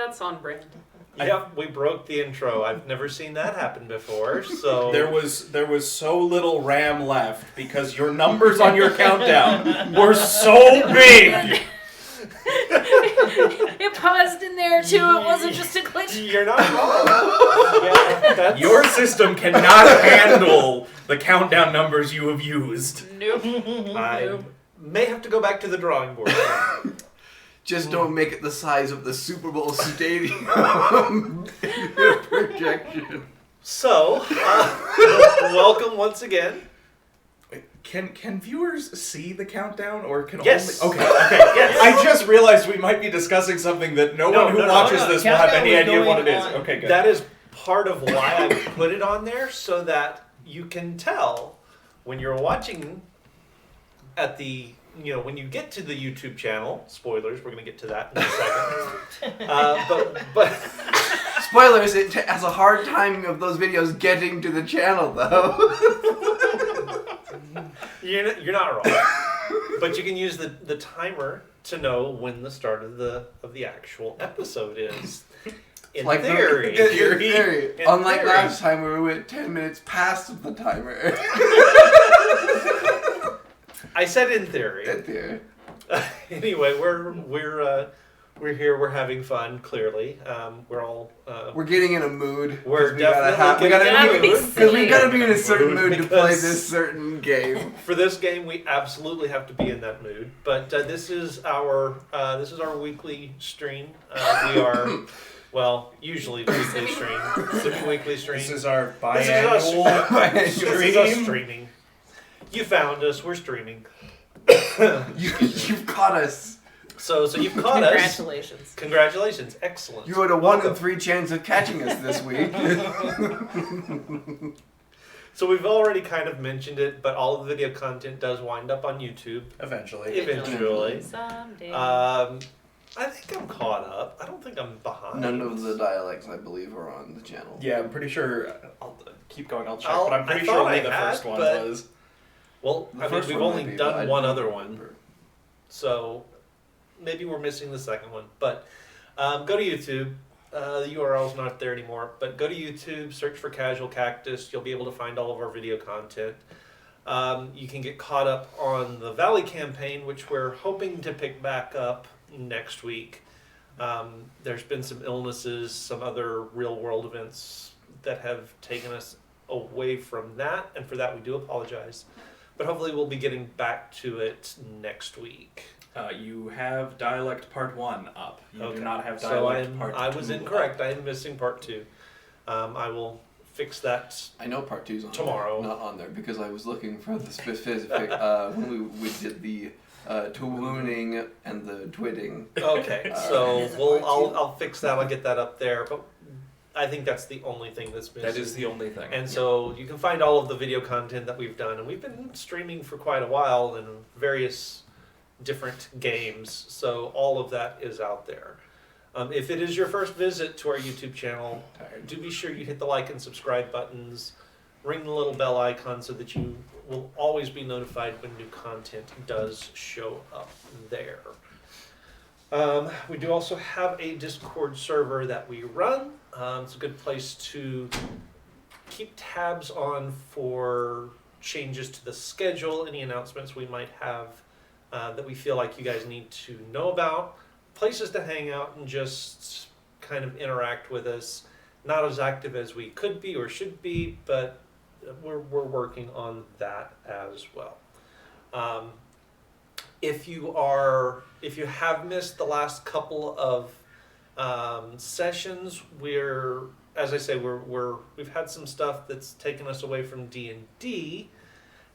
That's on brand. Yep, we broke the intro. I've never seen that happen before, so... There was so little RAM left because your numbers on your countdown were so big! It paused in there too, it wasn't just a glitch. You're not wrong. Yeah, that's... Your system cannot handle the countdown numbers you have used. Nope. I may have to go back to the drawing board. Just don't make it the size of the Super Bowl stadium projection. So, welcome once again. Can viewers see the countdown, or can Yes. only... Okay, yes. I just realized we might be discussing something that no one who watches this will have any idea what it is. Okay, good. That is part of why I put it on there, so that you can tell when you're watching at the... when you get to the YouTube channel, spoilers, we're going to get to that in a second. But Spoilers, it has a hard time of those videos getting to the channel, though. you're not wrong. But you can use the timer to know when the start of the actual episode is. In like theory. Theory. In Unlike theory. last time where we went 10 minutes past the timer. I said in theory. In theory. Anyway, we're here. We're having fun. Clearly, we're all. We're getting in a mood. We're we gotta definitely be because we gotta be in a certain Mood mood to play because- this certain game. For this game, we absolutely have to be in that mood. But this is our weekly stream. We are, well, usually weekly stream. Weekly stream. This is our This is biannual This is us stream. streaming. You found us. We're streaming. You've caught us. So you've caught us. Congratulations. Congratulations. Excellent. You had a 1 in 3 chance of catching us this week. So we've already kind of mentioned it, but all of the video content does wind up on YouTube Eventually. eventually. Someday. I think I'm caught up. I don't think I'm behind. None of the dialects, I believe, are on the channel. Yeah, I'm pretty sure. I'll keep going. I'll check, I but I'm pretty thought sure only I the had, first one but- was. Well, The I mean, first we've one only might be, but I done one don't other remember. one, so maybe we're missing the second one. But go to YouTube. The URL's not there anymore, but go to YouTube, search for Casual Cactus. You'll be able to find all of our video content. You can get caught up on the Valley campaign, which we're hoping to pick back up next week. There's been some illnesses, some other real-world events that have taken us away from that, and for that we do apologize. But hopefully we'll be getting back to it next week. You have Dialect Part 1 up. You Okay. do not have So Dialect Part 2 I was incorrect. up. I am missing part 2. I will fix that. I know part 2's on Tomorrow. there, not on there, because I was looking for the specific, when we did the twooning and the twitting. Okay, so I'll fix that. I'll get that up there. But I think that's the only thing that's missing. That is the only thing. And so you can find all of the video content that we've done, and we've been streaming for quite a while in various different games, so all of that is out there. If it is your first visit to our YouTube channel, do be sure you hit the like and subscribe buttons, ring the little bell icon so that you will always be notified when new content does show up there. We do also have a Discord server that we run. It's a good place to keep tabs on for changes to the schedule, any announcements we might have that we feel like you guys need to know about, places to hang out and just kind of interact with us. Not as active as we could be or should be, but we're working on that as well. If you have missed the last couple of sessions, as I say, we've had some stuff that's taken us away from D&D,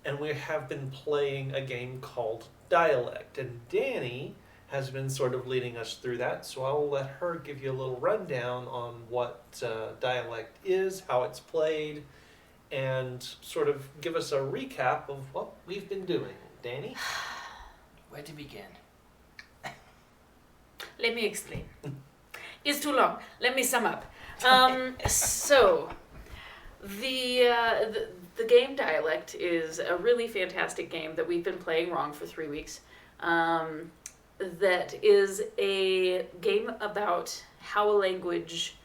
and we have been playing a game called Dialect, and Danny has been sort of leading us through that, so I'll let her give you a little rundown on what Dialect is, how it's played, and sort of give us a recap of what we've been doing. Danny? Where to begin? Let me explain. It's too long. Let me sum up. So, the game Dialect is a really fantastic game that we've been playing wrong for 3 weeks. that is a game about how a language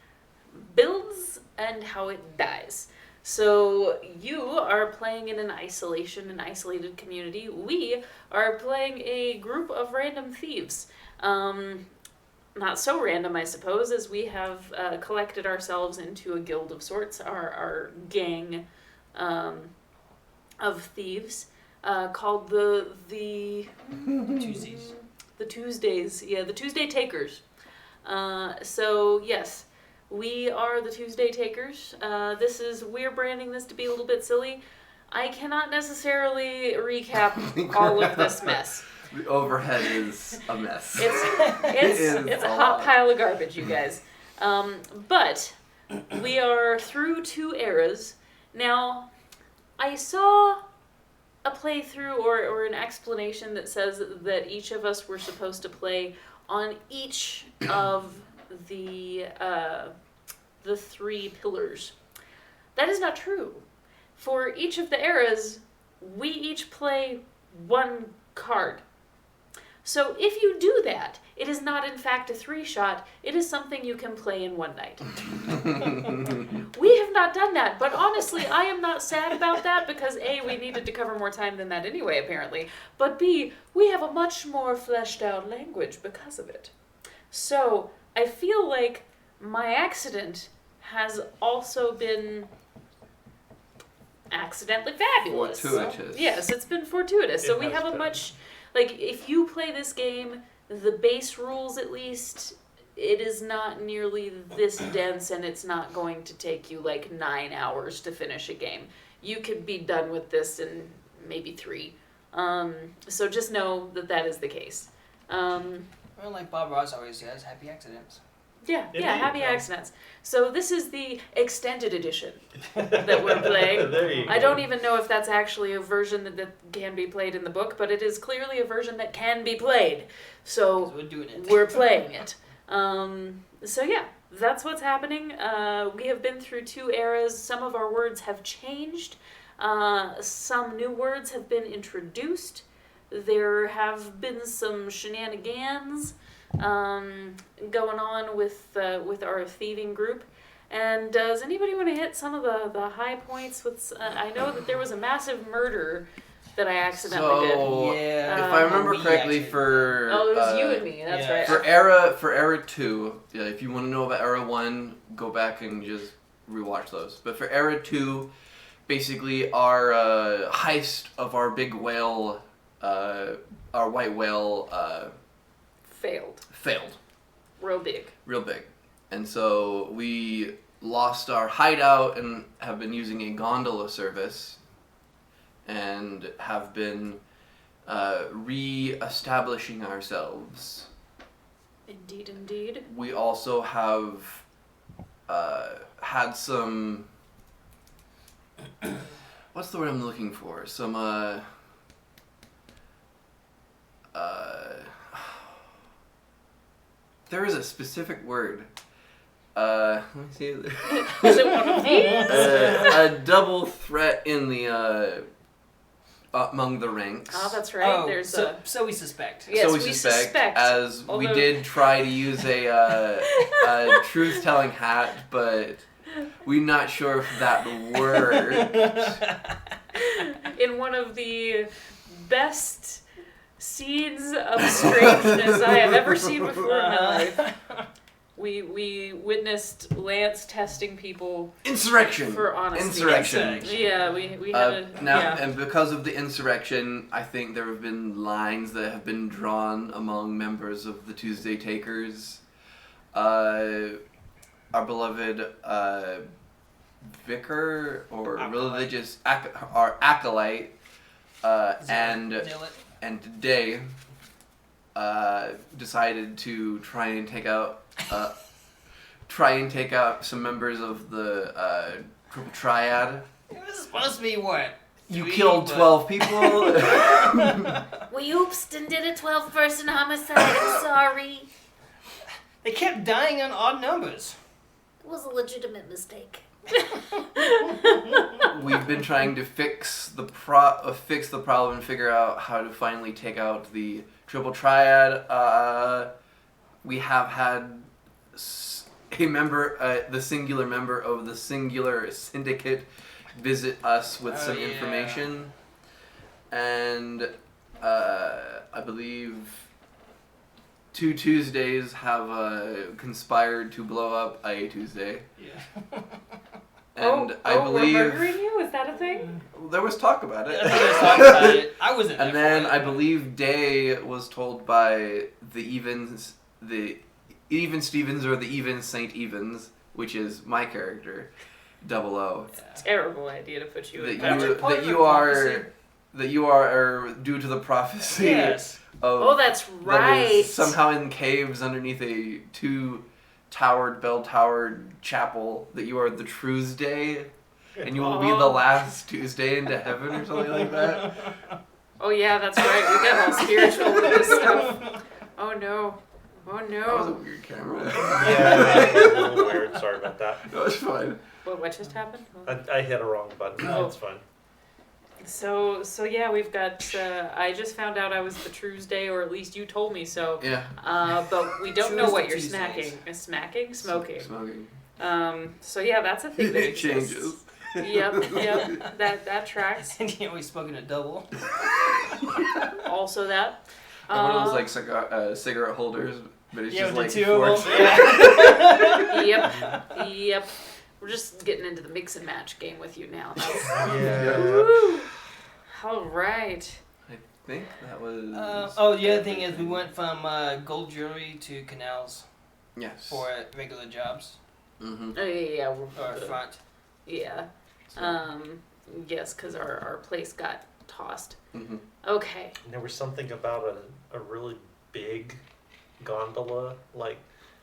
builds and how it dies. So you are playing in an isolated community. We are playing a group of random thieves. Not so random, I suppose, as we have collected ourselves into a guild of sorts, our gang of thieves, called the Tuesdays. The Tuesdays, yeah, the Tuesday Takers. So yes, we are the Tuesday Takers. We're branding this to be a little bit silly. I cannot necessarily recap all of this mess. The overhead is a mess. It's a hot pile of garbage, you guys. But we are through 2 eras. Now, I saw a playthrough or an explanation that says that each of us were supposed to play on each of the 3 pillars. That is not true. For each of the eras, we each play 1 card. So if you do that, it is not in fact a 3-shot, it is something you can play in 1 night. We have not done that, but honestly, I am not sad about that because A, we needed to cover more time than that anyway, apparently, but B, we have a much more fleshed out language because of it. So I feel like my accident has also been accidentally fabulous. Fortuitous. Yes, it's been fortuitous. So It we has have a been. much, like, if you play this game, the base rules at least, it is not nearly this dense and it's not going to take you like 9 hours to finish a game. You could be done with this in maybe 3. So just know that that is the case. Well, like Bob Ross always says, happy accidents. Yeah, Indeed. happy accidents. So this is the extended edition that we're playing. There you go. I don't even know if that's actually a version that can be played in the book, but it is clearly a version that can be played. 'Cause So we're doing it. we're playing it. So yeah, that's what's happening. We have been through 2 eras. Some of our words have changed. Some new words have been introduced. There have been some shenanigans going on with our thieving group. And does anybody want to hit some of the high points? With I know that there was a massive murder that I accidentally did. So, Yeah. if I remember we correctly, actually- for Oh, it was you and me. That's yeah. right. for era 2, yeah, if you want to know about era 1, go back and just rewatch those. But for era 2, basically our heist of our big whale, our white whale, Failed. failed Real big. real big, and so we lost our hideout and have been using a gondola service, and have been re-establishing ourselves. Indeed, indeed. We also have had some. What's the word I'm looking for? Some there is a specific word. Let me see. Is it one of these? A double threat in the among the ranks. Oh, that's right. Oh, There's so we suspect. Yes, so we we suspect, as we although- did try to use a truth-telling hat, but we're not sure if that worked. in one of the best scenes of strangeness I have ever seen before in my life. We witnessed Lance testing people Insurrection. for honesty. Insurrection. Yeah, we had a Now, yeah. and because of the insurrection, I think there have been lines that have been drawn among members of the Tuesday Takers. Our beloved vicar or Acolyte. religious our acolyte, and today decided to try and take out some members of the Triple Triad. It was supposed to be what? You 3, killed but- 12 people. We oopsed and did a 12-person homicide. I'm sorry. They kept dying on odd numbers. It was a legitimate mistake. We've been trying to fix the problem and figure out how to finally take out the triple triad. We have had a member, the singular member of the singular syndicate, visit us with some information, and I believe 2 Tuesdays have conspired to blow up a Tuesday. Yeah. And I believe we're murdering you? Is that a thing? there was talk about it. I think I was talking about it. I wasn't there And then for it. I believe Day was told by the Even Stevens or the Even Saint Evans, which is my character, 00. Terrible idea to put you in That power. you are due to the prophecy Yes. of Oh, that's that right. is somehow in caves underneath a 2-towered, bell-towered chapel, that you are the Tuesday, and you will be the last Tuesday into heaven or something like that. Oh yeah, that's right. We got all spiritual with this stuff. Oh no. Oh That was a no. weird camera. Yeah, a little weird. Sorry about that. No, it's fine. What just happened? I hit a wrong button. Oh. It's fine. So yeah, we've got. I just found out I was the Tuesday, or at least you told me so. Yeah. But we don't know what you're Tuesdays. snacking. Smoking. Smoking. So yeah, that's a thing that It exists. changes. Yep. That tracks. And you know, we smoking a double. Also that. One of those like cigarette holders, but it's just the like 2 four. of them. Yep. We're just getting into the mix and match game with you now. Yeah. Woo. All right. I think that was. The other thing is we went from gold jewelry to canals Yes. for regular jobs Mm-hmm. Oh yeah. or front. Yeah. Yes, because our place got tossed. Mm-hmm. Okay. And there was something about a really big gondola, like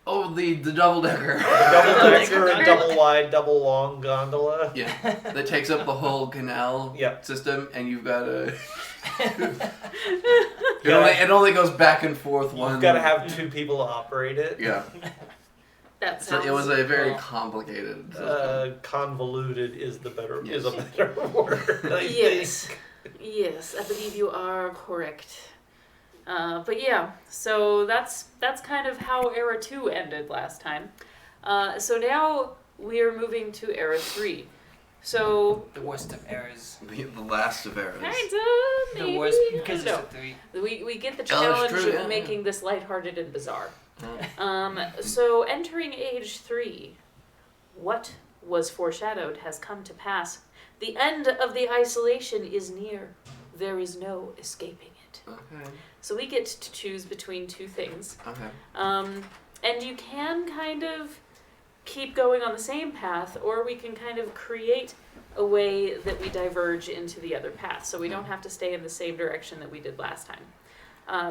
Oh, the double decker. double decker, double wide, double long gondola. Yeah, that takes up the whole canal Yeah. system, and you've got to. Yeah. It only goes back and forth. You've got to have 2 people to operate it. Yeah. That So sounds. it was a very cool. complicated system. Convoluted is a better Yes. word. I Yes. think. Yes, I believe you are correct. But yeah, so that's kind of how Era 2 ended last time. So now we're moving to Era 3. So The worst of errors. The last of eras. kind of maybe. The worst I because don't it's know. a 3. We get the Oh, that's challenge true, of yeah, making this lighthearted and bizarre. Oh. So entering age 3, what was foreshadowed has come to pass. The end of the isolation is near. There is no escaping it. Okay. So we get to choose between 2 things. Okay. And you can kind of keep going on the same path, or we can kind of create a way that we diverge into the other path. So we don't have to stay in the same direction that we did last time.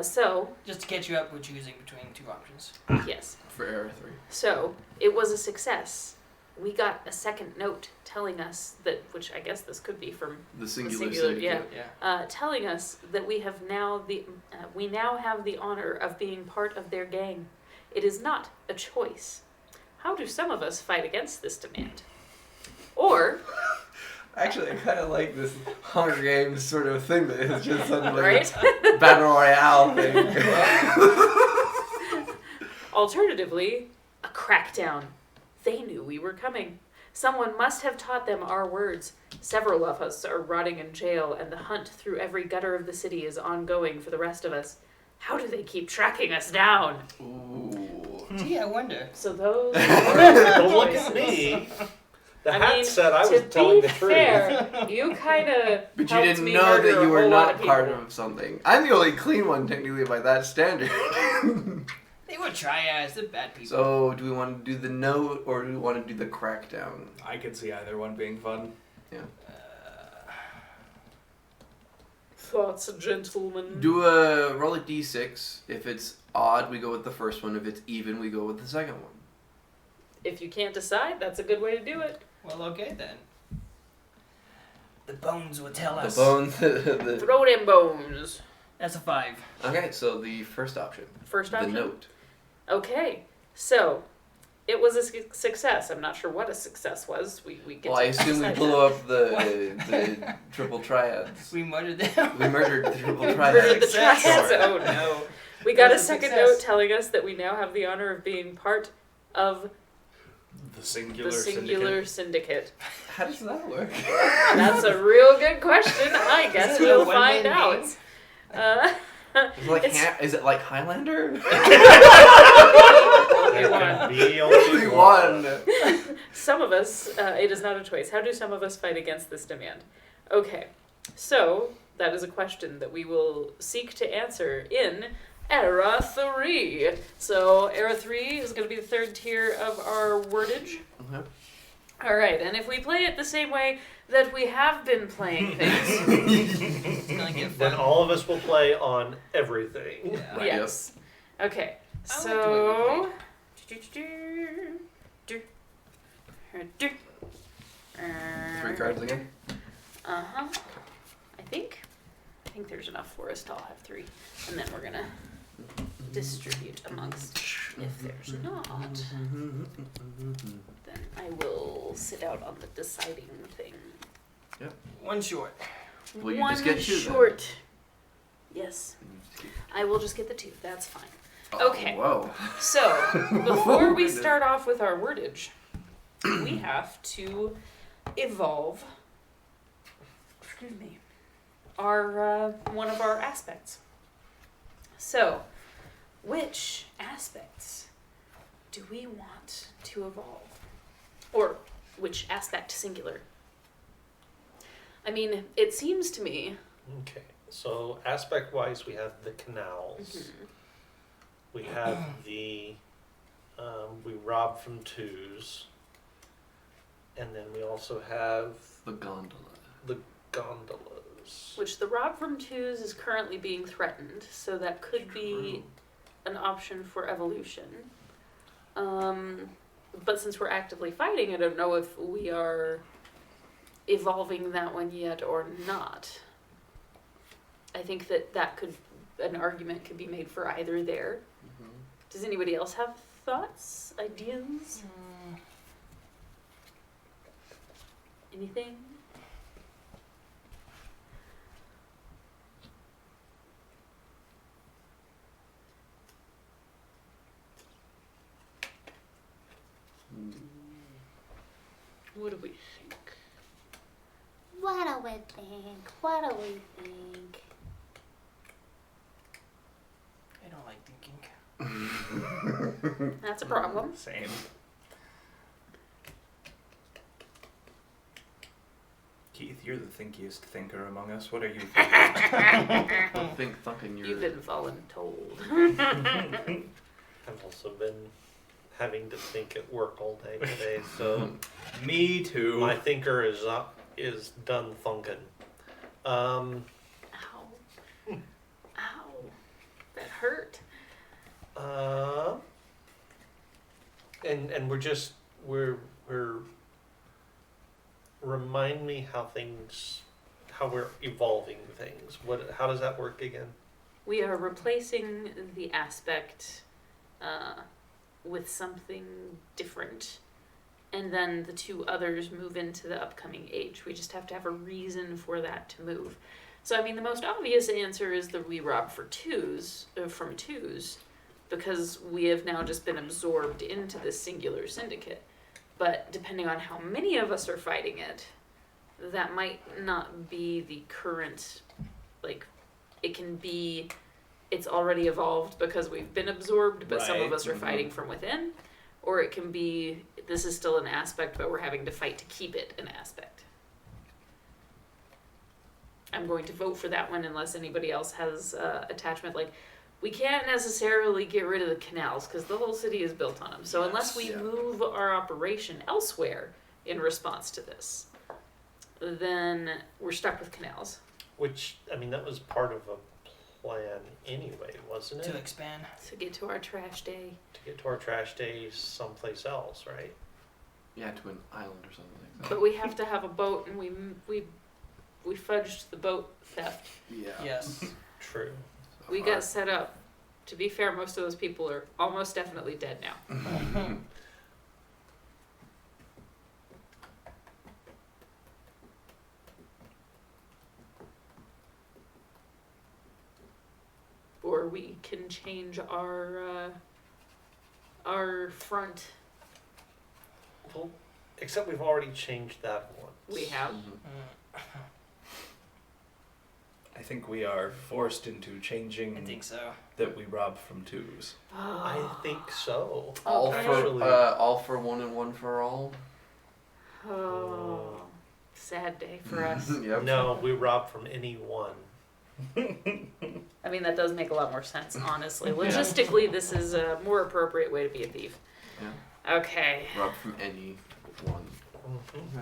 So, Just to catch you up, we're choosing between 2 options. yes. For era 3. So, it was a success. We got a second note telling us that, which I guess this could be from The singular singular, syndicate. Yeah. telling us that we now have the honor of being part of their gang. It is not a choice. How do some of us fight against this demand? Or, Actually, I kind of like this Hunger Games sort of thing that is just sort of like right? a battle royale thing. Alternatively, a crackdown. They knew we were coming. Someone must have taught them our words. Several of us are rotting in jail, and the hunt through every gutter of the city is ongoing for the rest of us. How do they keep tracking us down? Ooh. Gee, I wonder. So those Don't look at me. The I hat mean, said I to was telling be the truth. fair, you kind of But you didn't know that you were not part of something. I'm the only clean one, technically, by that standard. They were triads. They're bad people. So, do we want to do the note, or do we want to do the crackdown? I could see either one being fun. Thoughts, gentlemen. Do a roll a d6. If it's odd, we go with the first one. If it's even, we go with the second one. If you can't decide, that's a good way to do it. Well, okay then. The bones will tell The us. bones. the... Throw them bones. That's a 5. Okay, so the first option. First The option. note. Okay, so it was a success. I'm not sure what a success was. We get Well, to I assume we decide blew that. up the triple triads. We murdered them. We murdered the triple Murdered triads. the Success. triads. Oh no. We got a was a second success. note telling us that we now have the honor of being part of The singular, the singular syndicate. How does that work? That's a real good question. I guess Is it a we'll one-man find out. game? Is it like, It's- is it like Highlander? There can be only One. Some of us, it is not a choice. How do some of us fight against this demand? Okay, so that is a question that we will seek to answer in Era 3. So Era 3 is going to be the third tier of our wordage. Okay. All right, and if we play it the same way that we have been playing things, It's gonna get Then fun. all of us will play on everything. Yeah. Right, yes. Okay, I like the way we so. 3 cards again? Uh-huh. I think there's enough for us to all have 3. And then we're gonna distribute amongst. If there's not, then I will sit out on the deciding thing. One short. Well, you One just get 2 then. short. Yes, I will just get the 2. That's fine. Oh, Okay. Whoa. So, before we Goodness. start off with our wordage, we have to evolve, our one of our aspects. So, which aspects do we want to evolve? Or which aspect singular? I mean, it seems to me... Okay, so aspect-wise, we have the canals. We have the, we rob from 2s. And then we also have The gondola. the gondolas. Which the rob from 2s is currently being threatened, so that could be an option for evolution. But since we're actively fighting, I don't know if we are evolving that one yet or not. I think that could, an argument could be made for either there. Does anybody else have thoughts, ideas, anything? What do we think? What do we think? What do we think? I don't like thinking. That's a problem. Same. Keith, you're the thinkiest thinker among us. What are you thinking? I think fucking You've been voluntold. I've also been having to think at work all day today, so Me too. my thinker is done thinking. Ow. Ow. That hurt. And we're remind me how we're evolving things. How does that work again? We are replacing the aspect with something different. And then the 2 others move into the upcoming age. We just have to have a reason for that to move. So, I mean, the most obvious answer is that we rob from 2s, because we have now just been absorbed into this singular syndicate. But depending on how many of us are fighting it, that might not be the current, it can be, it's already evolved because we've been absorbed, but some of Right. us are fighting from within. Or it can be, this is still an aspect, but we're having to fight to keep it an aspect. I'm going to vote for that one unless anybody else has attachment. We can't necessarily get rid of the canals because the whole city is built on them. So unless we Yeah. move our operation elsewhere in response to this, then we're stuck with canals. Which, I mean, that was part of a plan anyway, wasn't To it? expand. To get to our trash day. To get to our trash day someplace else, right? Yeah, to an island or something like that. But we have to have a boat, and we fudged the boat theft. Yeah. Yes. True. We got set up. To be fair, most of those people are almost definitely dead now. where we can change our front. Well, except we've already changed that one. We have. Mhm. I think we are forced into changing I think so. that we rob from twos. I think so. All Actually. all for one and one for all. Oh, sad day for us. Yep. No, we rob from any one. I mean, that does make a lot more sense, honestly. Logistically, this is a more appropriate way to be a thief. Yeah. Okay. Rob from any one. Mm-hmm.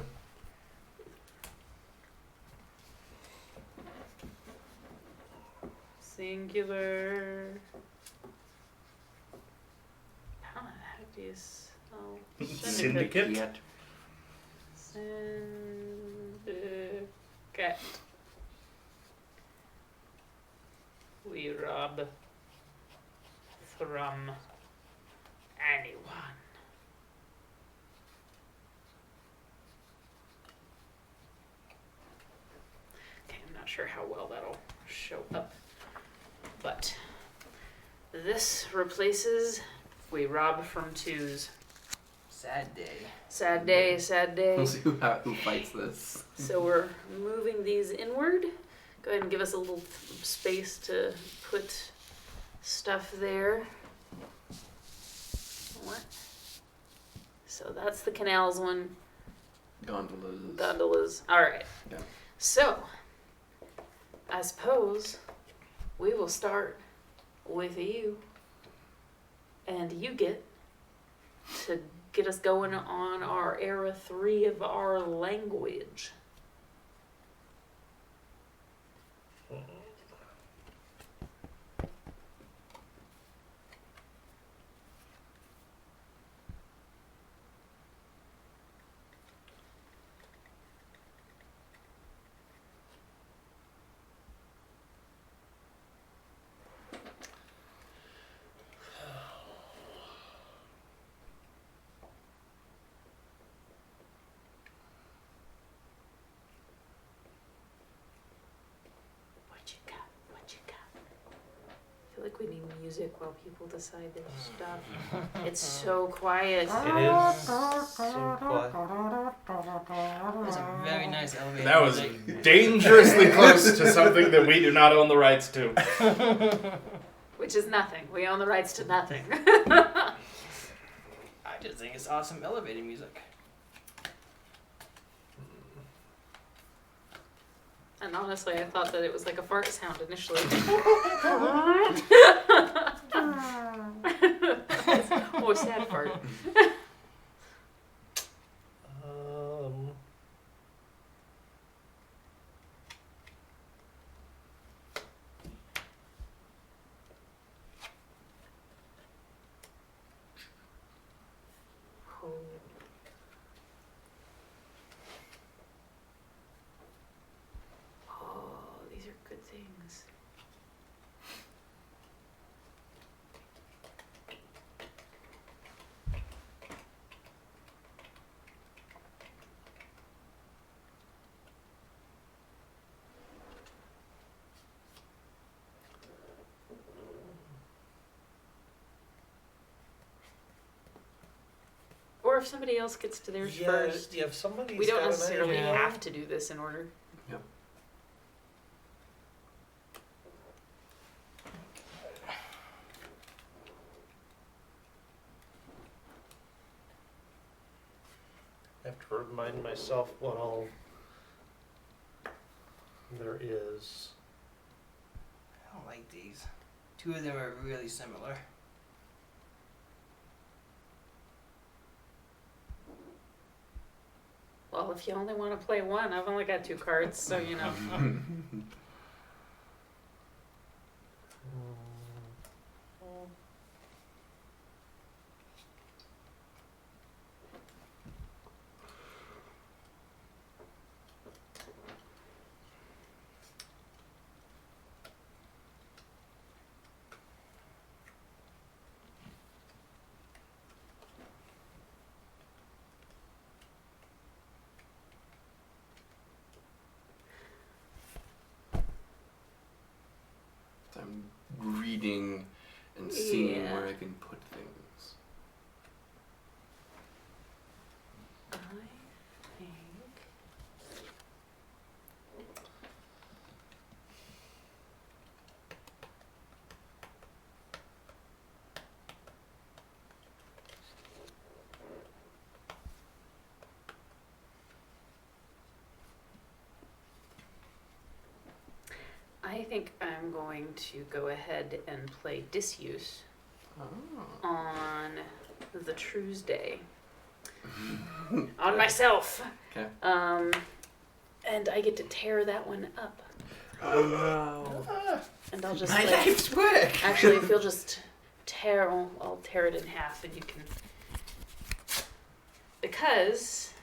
Singular. How the heck do you spell Syndicate? Yet. Syndicate. We rob from anyone. Okay, I'm not sure how well that'll show up, but this replaces we rob from twos. Sad day. Sad day, sad day. We'll see who fights this. So we're moving these inward. Go ahead and give us a little space to put stuff there. What? So that's the canals one. Gondolas. Gondolas. Alright. Yeah. So, I suppose we will start with you. And you get to get us going on our era 3 of our language. What you got? What you got? I feel like we need music while people decide their stuff. It's so quiet. It is so quiet. That's a very nice elevator. That was music. dangerously close to something that we do not own the rights to. Which is nothing. We own the rights to nothing. I just think it's awesome elevator music. And honestly, I thought that it was like a fart sound initially. Oh, sad fart. Oh. Oh, these are good things. Or if somebody else gets to theirs first. Yeah, if somebody's We don't got an necessarily idea. have to do this in order. I have to remind myself what all there is. I don't like these. Two of them are really similar. Well, if you only want to play one, I've only got 2 cards, so you know. reading and seeing Yeah. where I can put things. I think. I think I'm going to go ahead and play Disuse Oh. on the Tuesday. On myself. Okay. And I get to tear that one up. Oh no. And I'll just My like, life's work! actually, if you'll just tear, I'll tear it in half, and you can. Because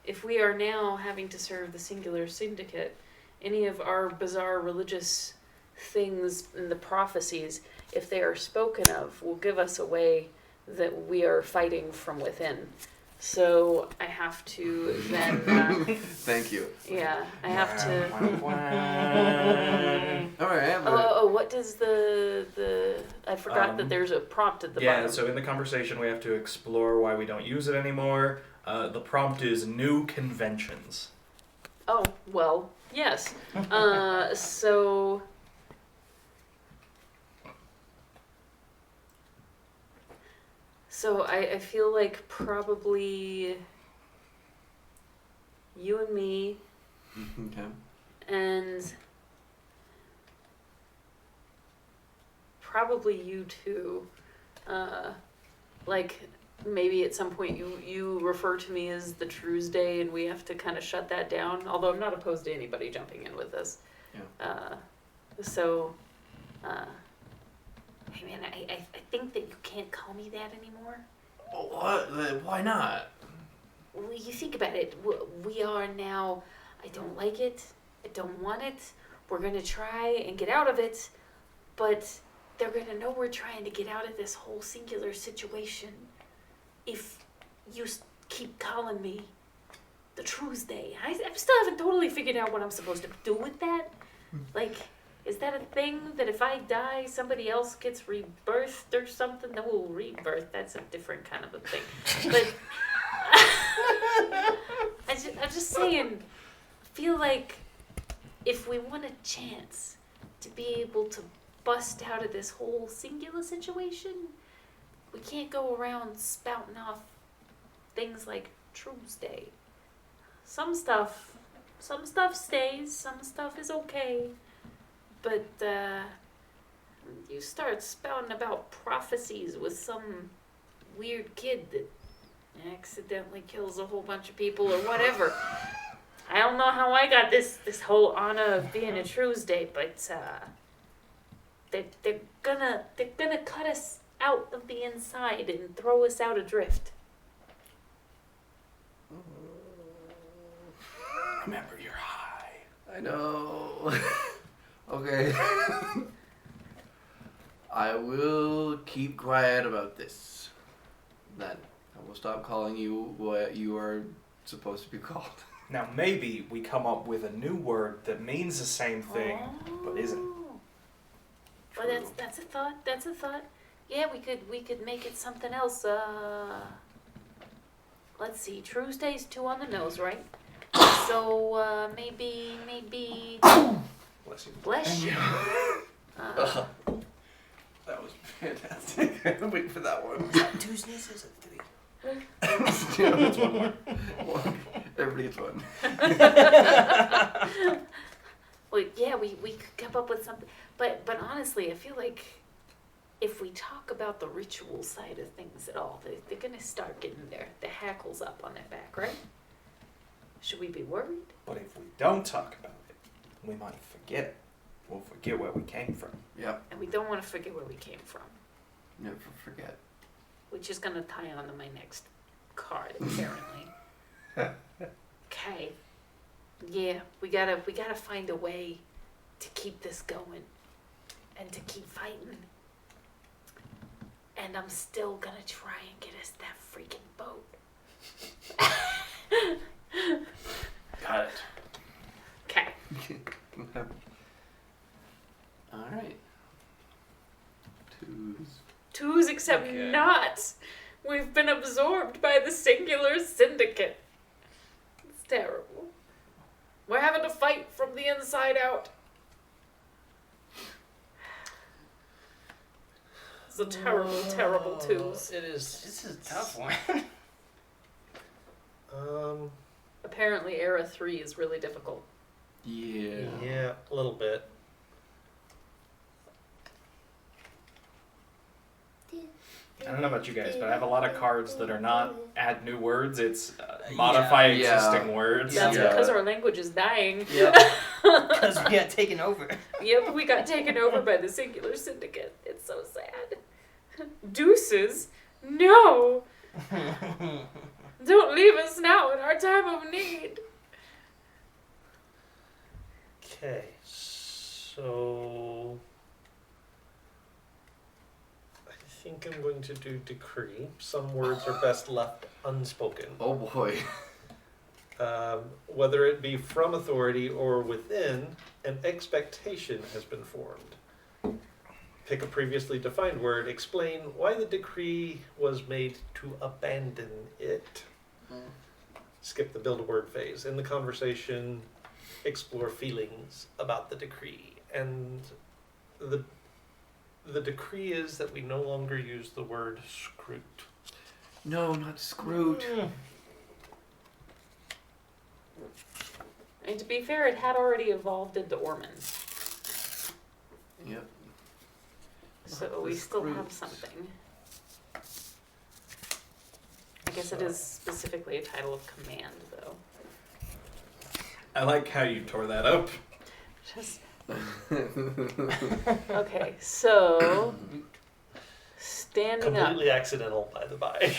if we are now having to serve the singular syndicate, any of our bizarre religious things in the prophecies, if they are spoken of, will give us a way that we are fighting from within. So I have to then, Thank you. yeah, I have to. Alright, Oh, what does the I forgot that there's a prompt at the bottom. So in the conversation, we have to explore why we don't use it anymore. The prompt is new conventions. Oh, well, yes. So I feel like probably you and me okay. and probably you too. Like maybe at some point you refer to me as the Tuesday and we have to kind of shut that down. Although I'm not opposed to anybody jumping in with us. Yeah. Hey man, I think that you can't call me that anymore. Oh, what? Why not? Well, you think about it. We are now. I don't like it. I don't want it. We're gonna try and get out of it, but they're gonna know we're trying to get out of this whole singular situation if you keep calling me the Tuesday. I still haven't totally figured out what I'm supposed to do with that. Like, is that a thing that if I die, somebody else gets rebirthed or something? No, rebirth, that's a different kind of a thing. But I'm just saying, I feel like if we want a chance to be able to bust out of this whole singular situation, we can't go around spouting off things like Tuesday. Some stuff stays, some stuff is okay. But you start spouting about prophecies with some weird kid that accidentally kills a whole bunch of people or whatever. I don't know how I got this whole honor of being a Tuesday, but they're gonna cut us out of the inside and throw us out adrift. Remember, you're high. I know. Okay. I will keep quiet about this. Then I will stop calling you what you are supposed to be called. Now, maybe we come up with a new word that means the same thing, but isn't. Well, that's a thought. That's a thought. Yeah, we could make it something else. Let's see. Tuesday's 2 on the nose, right? So maybe. Bless you. Bless you. That was fantastic. I'm waiting for that one. Two sneezes and 3. That's one more. Everybody gets one. Well, yeah, we could come up with something. But honestly, I feel like if we talk about the ritual side of things at all, they're gonna start getting the hackles up on their back, right? Should we be worried? But if we don't talk about it, we might forget it. We'll forget where we came from. Yep. And we don't want to forget where we came from, Never forget. which is gonna tie on to my next card, apparently. Okay. Yeah, we gotta find a way to keep this going and to keep fighting. And I'm still gonna try and get us that freaking boat. Got it. Okay. Alright. Twos accept Okay. knots. We've been absorbed by the singular syndicate. It's terrible. We're having to fight from the inside out. It's a terrible, terrible twos. It is. This is a tough one. Apparently, Era 3 is really difficult. Yeah. Yeah, a little bit. I don't know about you guys, but I have a lot of cards that are not add new words. It's modify Yeah. existing words. That's Yeah. because our language is dying. Yeah. Because we got taken over. Yep, we got taken over by the singular syndicate. It's so sad. Deuces? No! Don't leave us now in our time of need. Okay, so I think I'm going to do decree. Some words are best left unspoken. Oh boy. Whether it be from authority or within, an expectation has been formed. Pick a previously defined word. Explain why the decree was made to abandon it. Skip the build a word phase. In the conversation, explore feelings about the decree. And the decree is that we no longer use the word scroot. No, not Scrooge. And to be fair, it had already evolved into Ormond. Yep. So we still have something. I guess it is specifically a title of command, though. I like how you tore that up. Just okay. So standing up Completely accidental, by the by.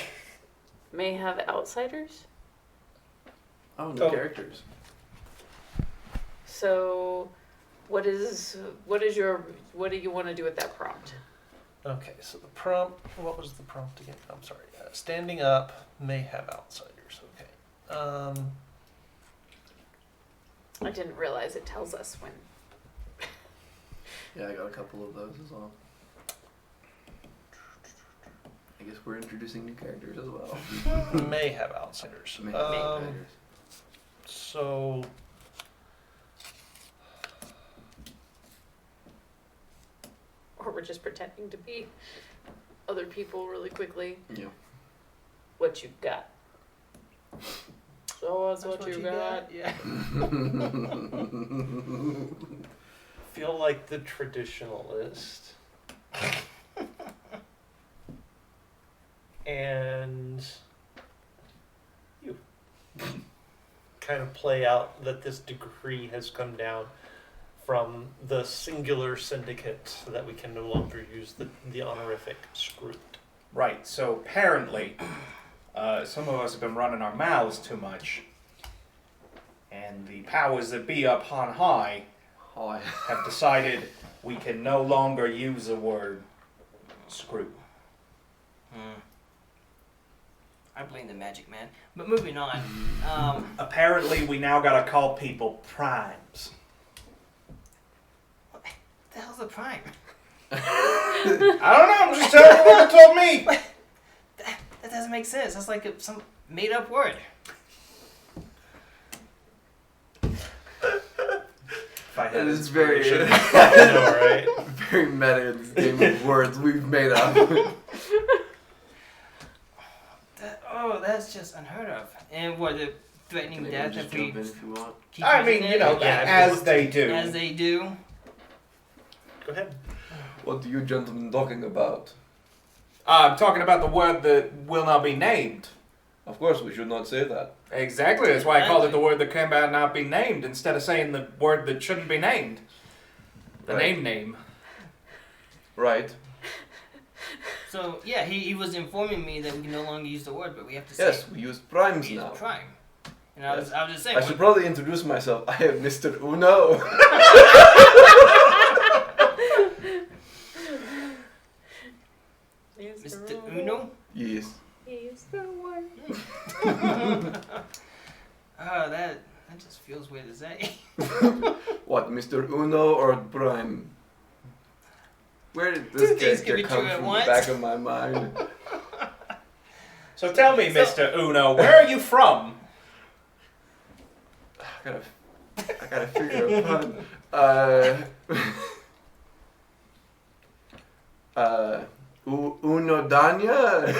may have outsiders. Oh, new Oh. characters. So, what do you want to do with that prompt? Okay, so the prompt, what was the prompt again? I'm sorry. Standing up may have outsiders. Okay. I didn't realize it tells us when. Yeah, I got a couple of those as well. I guess we're introducing new characters as well. May have outsiders. Main Um, characters. so Or we're just pretending to be other people really quickly. Yeah. What you got? Show us what you got. Yeah. feel like the traditionalist. And you kind of play out that this decree has come down from the singular syndicate so that we can no longer use the honorific scroot. Right, so apparently, some of us have been running our mouths too much, and the powers that be up on high Hi. have decided we can no longer use the word screw. I blame the magic man. But moving on. Apparently, we now gotta call people primes. What the hell's a prime? I don't know, I'm just telling you what they told me. That doesn't make sense. That's like some made up word. If I had That is very, inspiration. I know, right? very meta in this game of words we've made up. That's just unheard of. And what, the threatening Maybe death just if we jump in if you want. keep I using mean, it? you know, Yeah, as they do. As they do. Go ahead. What are you gentlemen talking about? I'm talking about the word that will not be named. Of course, we should not say that. Exactly, that's why I called it the word that came out not be named instead of saying the word that shouldn't be named. The Right. name. Right. So, yeah, he was informing me that we can no longer use the word, but we have to say Yes, we use primes we use now. prime. And I was just saying, I should probably introduce myself. I am Mr. Uno. Mr. Uno? Yes. He's the one. Oh, that just feels weird to say. What, Mr. Uno or Prime? Where did Two this things can character be come true at from the once. back of my mind? So tell me, Mr. Uno, where are you from? I gotta figure a pun. Uno Danya?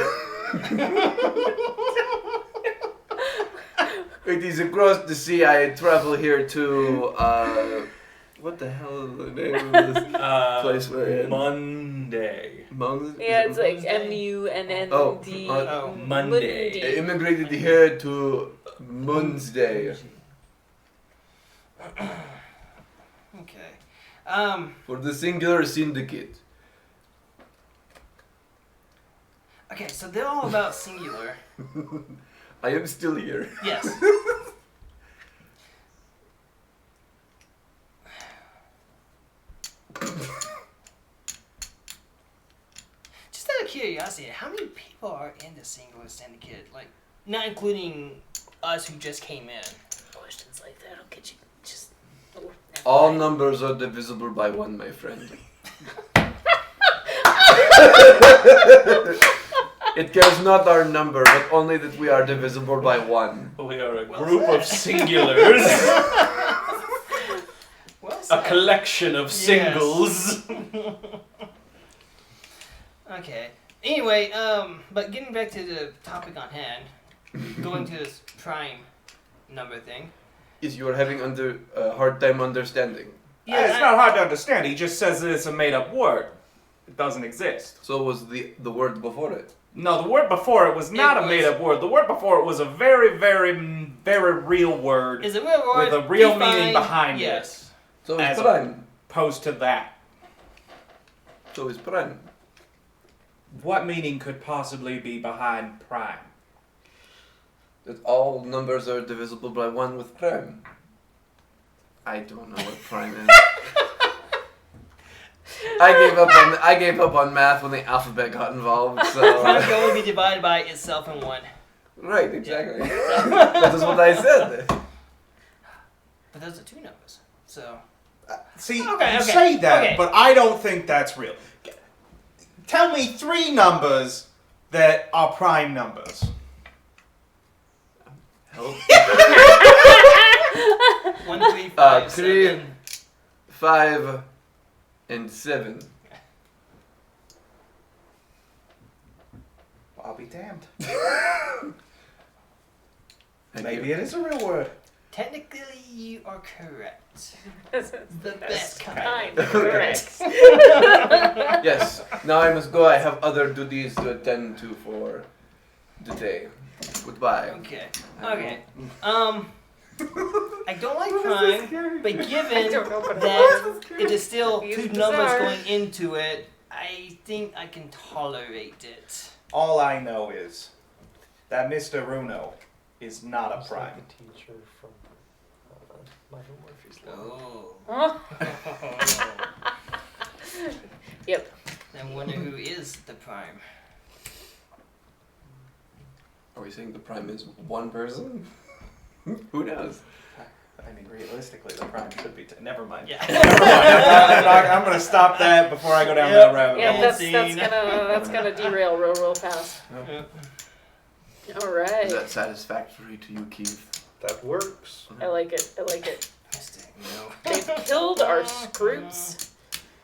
It is across the sea. I travel here to, what the hell is the name of this place we're in? Monday. Yeah, it's like Monday. MUNND. Oh, Monday. I immigrated here to Mundsday Okay. for the singular syndicate. Okay, so they're all about singular. I am still here. Yes. Just out of curiosity, how many people are in the singular syndicate? Like, not including us who just came in. Questions like that will get you just. Oh, never All mind. numbers are divisible by 1, my friend. It cares not our number, but only that we are divisible by 1. We are a Well group said. of singulars. Well A said. collection of singles. Okay. Anyway, but getting back to the topic on hand, going to this prime number thing. Is you are having a hard time understanding. Yeah, it's not hard to understand. He just says that it's a made-up word. It doesn't exist. So was the word before it. No, the word before it was not It a was- made-up word. The word before it was a very, very, very real word Is it real word? with a real Define- meaning behind yes. it. So As is a- prime. Opposed to that. So is prime. What meaning could possibly be behind prime? That all numbers are divisible by 1 with prime. I don't know what prime is. I gave up on math when the alphabet got involved. Prime So can only be divided by itself in 1. right, exactly. That is what I said. But those are 2 numbers. So. See, Okay, you okay, say that, okay. but I don't think that's real. Tell me 3 numbers that are prime numbers. Help. 1, 3, 5, 3, 7. 5, and 7. I'll be damned. Thank Maybe you. it is a real word. Technically, you are correct. That's The best kind. kind. Correct. Yes. Now I must go. I have other duties to attend to for the day. Goodbye. Okay. Okay. I don't like prime, but I given don't know what it that it is still It's 2 bizarre. numbers going into it, I think I can tolerate it. All I know is that Mr. Runo is not a prime. Teacher from Michael Murphy's Oh. Oh. Yep. I wonder who is the prime. Are we saying the prime is 1 person? Who knows? I mean, realistically, the prime should be. Never mind. Yeah. Never mind. I'm gonna stop that before I go down that rabbit Yeah, hole. that's gonna derail real fast. All right. Is that satisfactory to you, Keith? That works. I like it. I like it. No. They've killed our Scroops.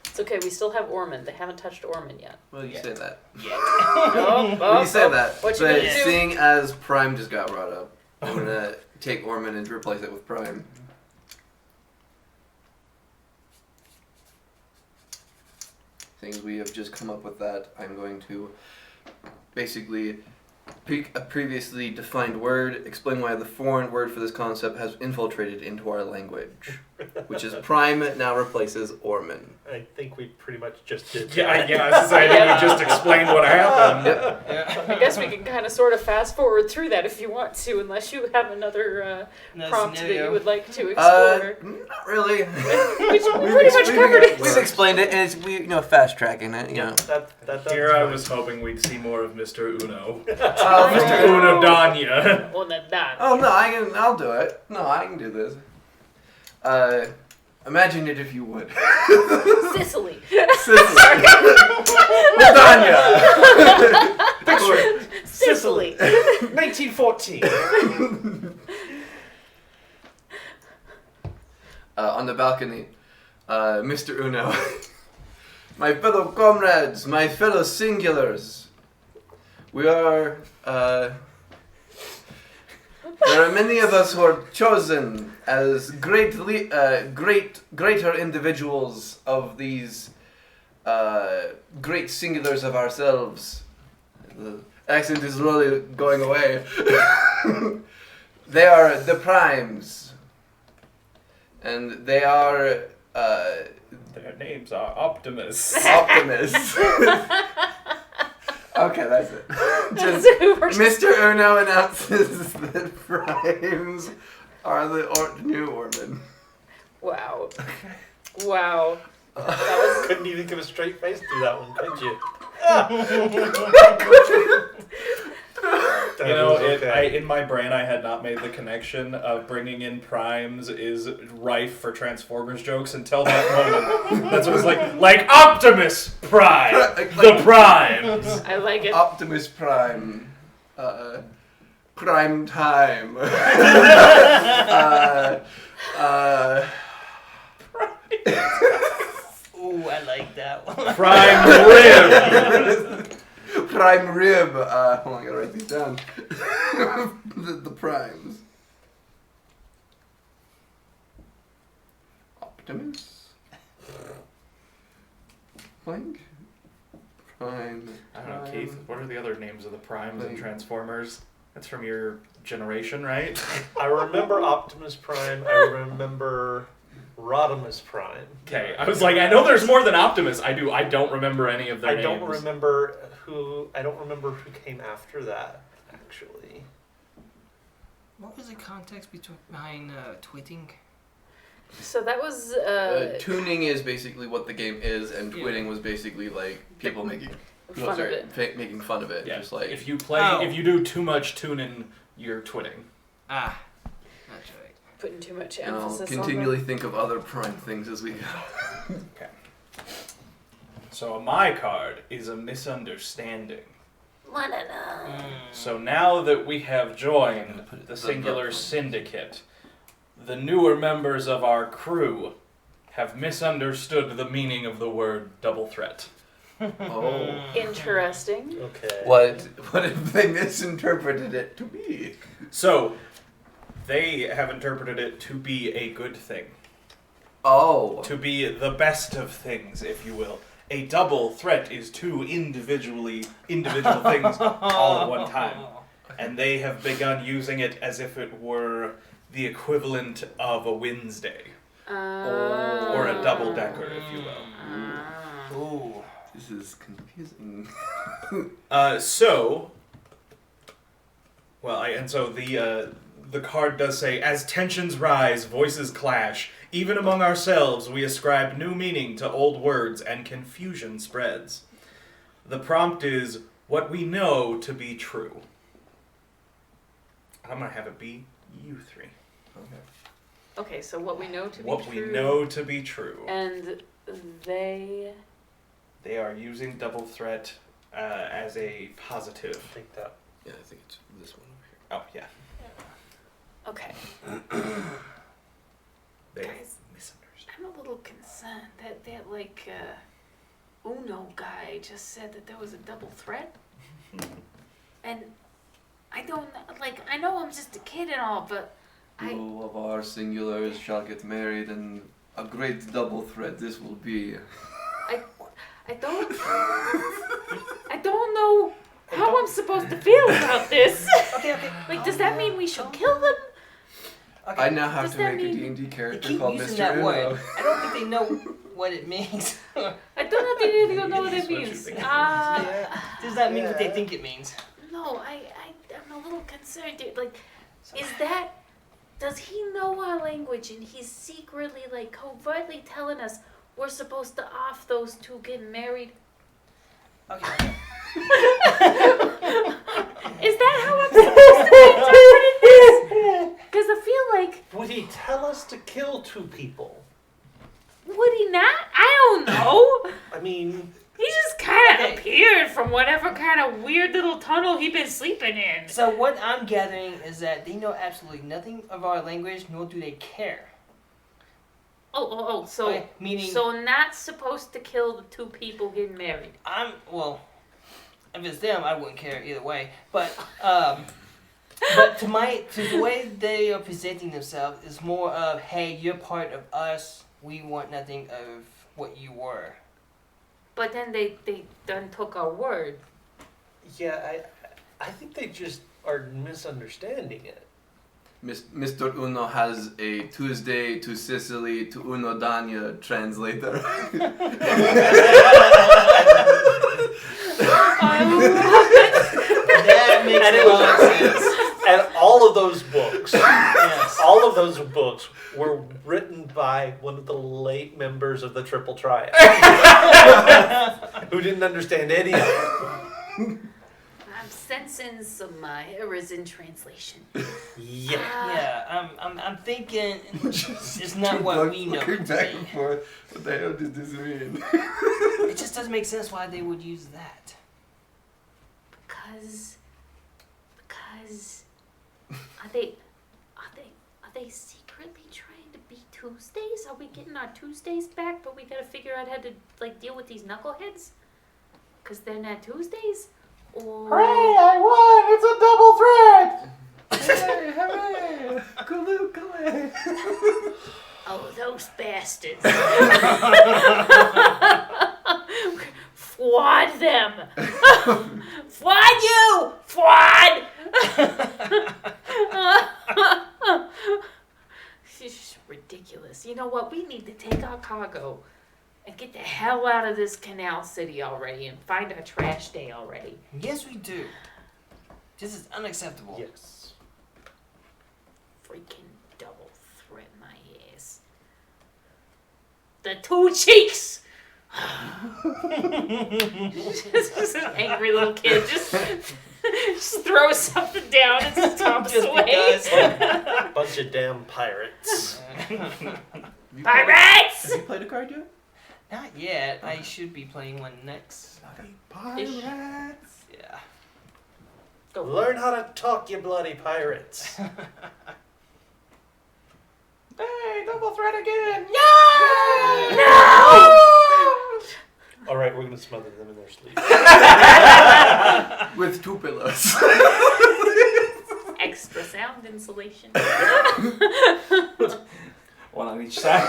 It's okay. We still have Ormond. They haven't touched Ormond yet. Well, you said that. Oh, Well, you said that. What you but gonna do? seeing as Prime just got brought up, I'm gonna take Ormond and replace it with Prime. Seeing we have just come up with that, I'm going to basically a previously defined word, explain why the foreign word for this concept has infiltrated into our language, which is prime now replaces Ormond. I think we pretty much just did. Yeah, that. I was saying Yeah. we just explained what happened. Yep. Yeah. I guess we can kind of sort of fast forward through that if you want to, unless you have another No prompt that scenario. you would like to explore. Not really. Which we pretty much covered it. We've explained it, and it's fast tracking it. Yeah, that Here I was hoping we'd see more of Mr. Uno. Oh, Mr. Uno Danya. Well, then that. Oh no, I'll do it. No, I can do this. Imagine it if you would. Sicily. Sicily. Lasagna. Sicily. 1914. On the balcony, Mr. Uno. My fellow comrades, my fellow singulars. We are, there are many of us who are chosen as greater individuals of these great singulars of ourselves. The accent is slowly going away. They are the primes. And they are, Their names are Optimus. Optimus. Okay, that's it. That's Just, who we're Mr. Uno announces that primes are the new Orman. Wow. Wow. That was Couldn't even give a straight face to that one, could you? You know, in my brain, I had not made the connection of bringing in primes is rife for Transformers jokes until that moment. That's what it's like Optimus Prime, the Primes. I like it. Optimus Prime. Prime time. Ooh, I like that one. Prime Rib. Prime rib. Hold on, I gotta write these down. the primes. Optimus. Blank. Prime. I don't know, Keith. What are the other names of the primes and Like- Transformers? That's from your generation, right? I remember Optimus Prime. I remember Rodimus Prime. Okay, I was like, I know there's more than Optimus. I don't remember any of their I names. don't remember who came after that, actually. What was the context behind twitting? So that was Tuning is basically what the game is, and Yeah. twitting was basically like people making fun of it. making fun of it. Yeah, Just like if you play, Oh. if you do too much tuning, you're twitting. Ah, that's right. Putting too much and I'll emphasis continually think of other prime things as we go. Okay. So my card is a misunderstanding. So now that we have joined the singular syndicate, the newer members of our crew have misunderstood the meaning of the word double threat. Oh. on it. Interesting. Okay. What if they misinterpreted it to be? So they have interpreted it to be a good thing, Oh. to be the best of things, if you will. A double threat is two individual things all at one time. And they have begun using it as if it were the equivalent of a Wednesday. Or a double-decker, if you will. Ooh. This is confusing. So the card does say, as tensions rise, voices clash. Even among ourselves, we ascribe new meaning to old words, and confusion spreads. The prompt is, what we know to be true. I'm going to have it be you three. Okay, so what we know to be What true. we know to be true. And they. They are using double threat as a positive. I think that. Yeah, I think it's this one over here. Oh, yeah. Okay. They Guys, misunderstood. I'm a little concerned that Uno guy just said that there was a double threat. And I don't I know I'm just a kid and all, but Two of our singulars shall get married, and a great double threat this will be. I don't know how I'm supposed to feel about this. Okay. Like, does that mean we should kill them? Okay. I now have Does to that make a mean- D&D They character keep called using Mr. that Uno. word. I don't think they know what it means. I don't know if they know what It is it what you means. think it Does that mean what they think it means? No, I'm a little concerned, dude. Like, does he know our language and he's secretly, covertly telling us we're supposed to off those two getting married? Okay. Is that how I'm supposed to be interpreting this? Because I feel like, Would he tell us to kill two people? Would he not? I don't know. I mean, He just kind of Okay. appeared from whatever kind of weird little tunnel he'd been sleeping in. So what I'm gathering is that they know absolutely nothing of our language, nor do they care. So Okay, meaning so not supposed to kill the two people getting married. if it's them, I wouldn't care either way. But but to the way they are presenting themselves is more of, hey, you're part of us. We want nothing of what you were. But then they done took our word. yeah, I think they just are misunderstanding it. Mr. Uno has a Tuesday to Sicily to Uno Dania translator. That makes And a it lot of was- sense. And all of those books, Yes. all of those books were written by one of the late members of the Triple Triad, who didn't understand any of it. I'm sensing some errors in translation. Yeah. Yeah, I'm thinking it's not what we know. it to be. forth. What the hell does this mean? It just doesn't make sense why they would use that. Because are they secretly trying to be Tuesdays? Are we getting our Tuesdays back, but we gotta figure out how to deal with these knuckleheads? Cause they're not Tuesdays? Or I won! It's a double threat! Hey, hooray! Kaloo, oh, those bastards. Fwad them! Fwad you! Fwad! It's just ridiculous. You know what? We need to take our cargo and get the hell out of this canal city already and find our trash day already. Yes, we do. This is unacceptable. Yes. Freaking double threat my ass. The two cheeks! Just an angry little kid. Just throw something down and stomps Just away. because. Bunch of damn pirates. Pirates! Have you played a card yet? Not yet. I should be playing one next. Pirates! Yeah. Go. Learn how to talk, you bloody pirates. Hey, double threat again! No! All right, we're gonna smother them in their sleep. With two pillows. Extra sound insulation. One on each side.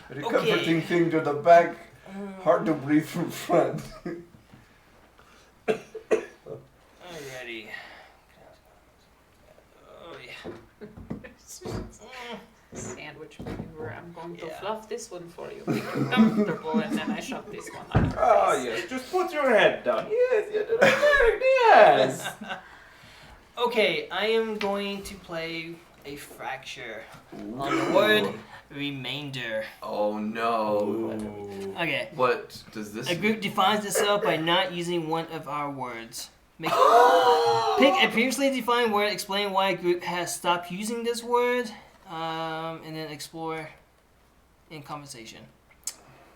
Very Okay. comforting thing to the back, hard to breathe from front. Alrighty. Oh yeah. Sandwich maneuver. I'm going to Yeah. fluff this one for you. Make you comfortable, and then I shove this one on your Oh, face. yes. Just put your head down. Yes, you did it. Yes. Okay, I am going to play a fracture on the word remainder. Oh no. Okay. What does this A mean? group defines itself by not using one of our words. Pick a previously defined word, explain why a group has stopped using this word, and then explore in conversation.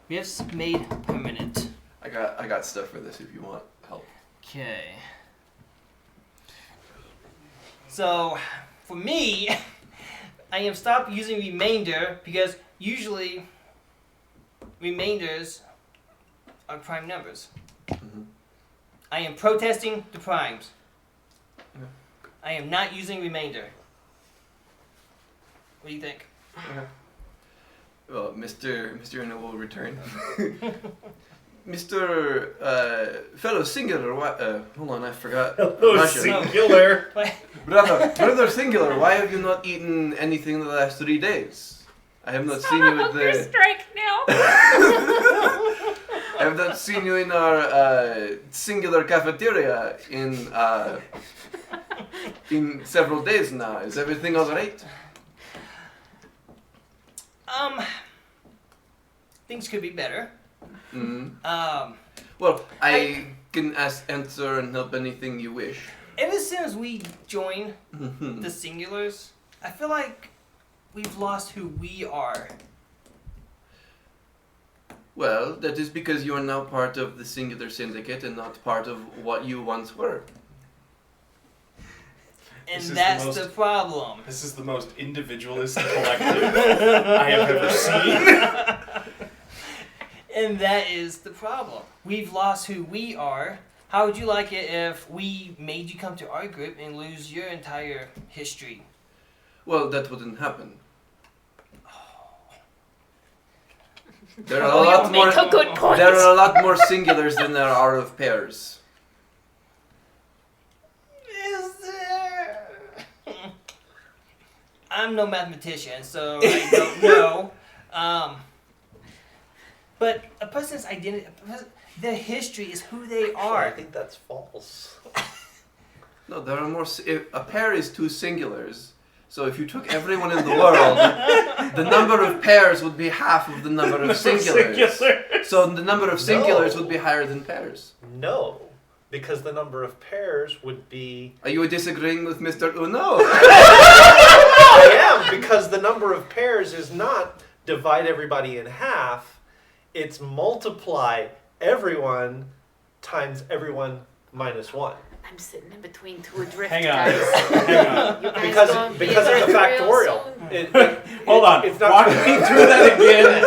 We have made permanent. I got stuff for this if you want help. Okay. So, for me, I am stopped using remainder because usually remainders are prime numbers. Mhm. I am protesting the primes. Yeah. I am not using remainder. What do you think? Well, Mr. Uno will return. Mr. Fellow Singular, hold on, I forgot. Russian. Singular. Brother Singular, why have you not eaten anything the last 3 days? I have not It's seen on you a at hunger the. strike now. I have not seen you in our singular cafeteria in several days now. Is everything all right? Things could be better. Mm. Ever I can answer and help anything you wish. since we joined the singulars, I feel like we've lost who we are. Well, that is because you are now part of the singular syndicate and not part of what you once were. And This is that's the the most- problem. This is the most individualist collective I have ever seen. And that is the problem. We've lost who we are. How would you like it if we made you come to our group and lose your entire history? Well, that wouldn't happen. There are Oh, a you lot more. make a good point. There are a lot more singulars than there are of pairs. Is there? I'm no mathematician, so I don't know. But a person's identity, their history is who they I are. think that's false. No, there are more. A pair is two singulars. So if you took everyone in the world, the number of pairs would be half of the number of singulars. So the number of singulars would be higher than pairs. No, because the number of pairs would be... Are you disagreeing with Mr. Uno? I am, because the number of pairs is not divide everybody in half. It's multiply everyone times everyone minus 1. I'm sitting in between two adrift Hang on. guys. Hang on. You guys Because gonna be it's a real factorial. soon? Hold on. It's not... Walk me through that again.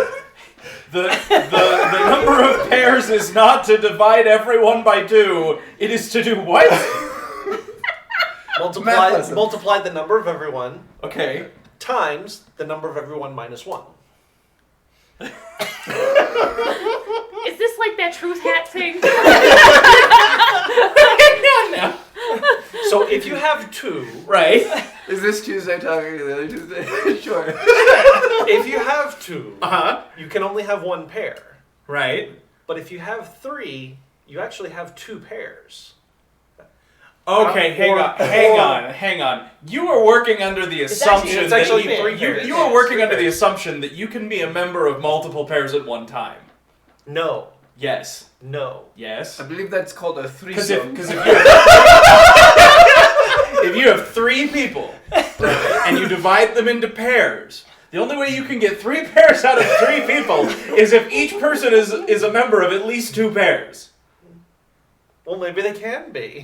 The number of pairs is not to divide everyone by 2. It is to do what? Math lesson. multiply the number of everyone Okay. times the number of everyone minus 1. Is this like that truth hat thing? So if you have 2, Right. Is this Tuesday talking to the other Tuesday? Sure. if you have 2, Uh-huh. you can only have 1 pair. Right. But if you have 3, you actually have 2 pairs. Okay, hang on. You were working under the assumption It's actually that 3 pairs. you were working under the assumption that you can be a member of multiple pairs at one time. No. Yes. No. Yes. I believe that's called a Because threesome. if you have 3 people and you divide them into pairs, the only way you can get 3 pairs out of 3 people is if each person is a member of at least 2 pairs. Well, maybe they can be.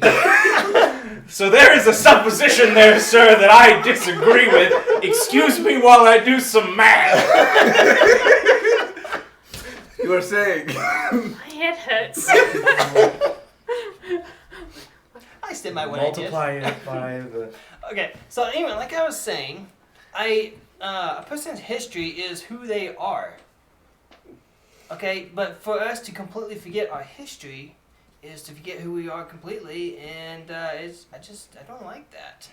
So there is a supposition there, sir, that I disagree with. Excuse me while I do some math. You were saying. My head hurts. I still might want to. Multiply it by the... Okay, so anyway, like I was saying, a person's history is who they are. Okay, but for us to completely forget our history is to forget who we are completely, and I don't like that.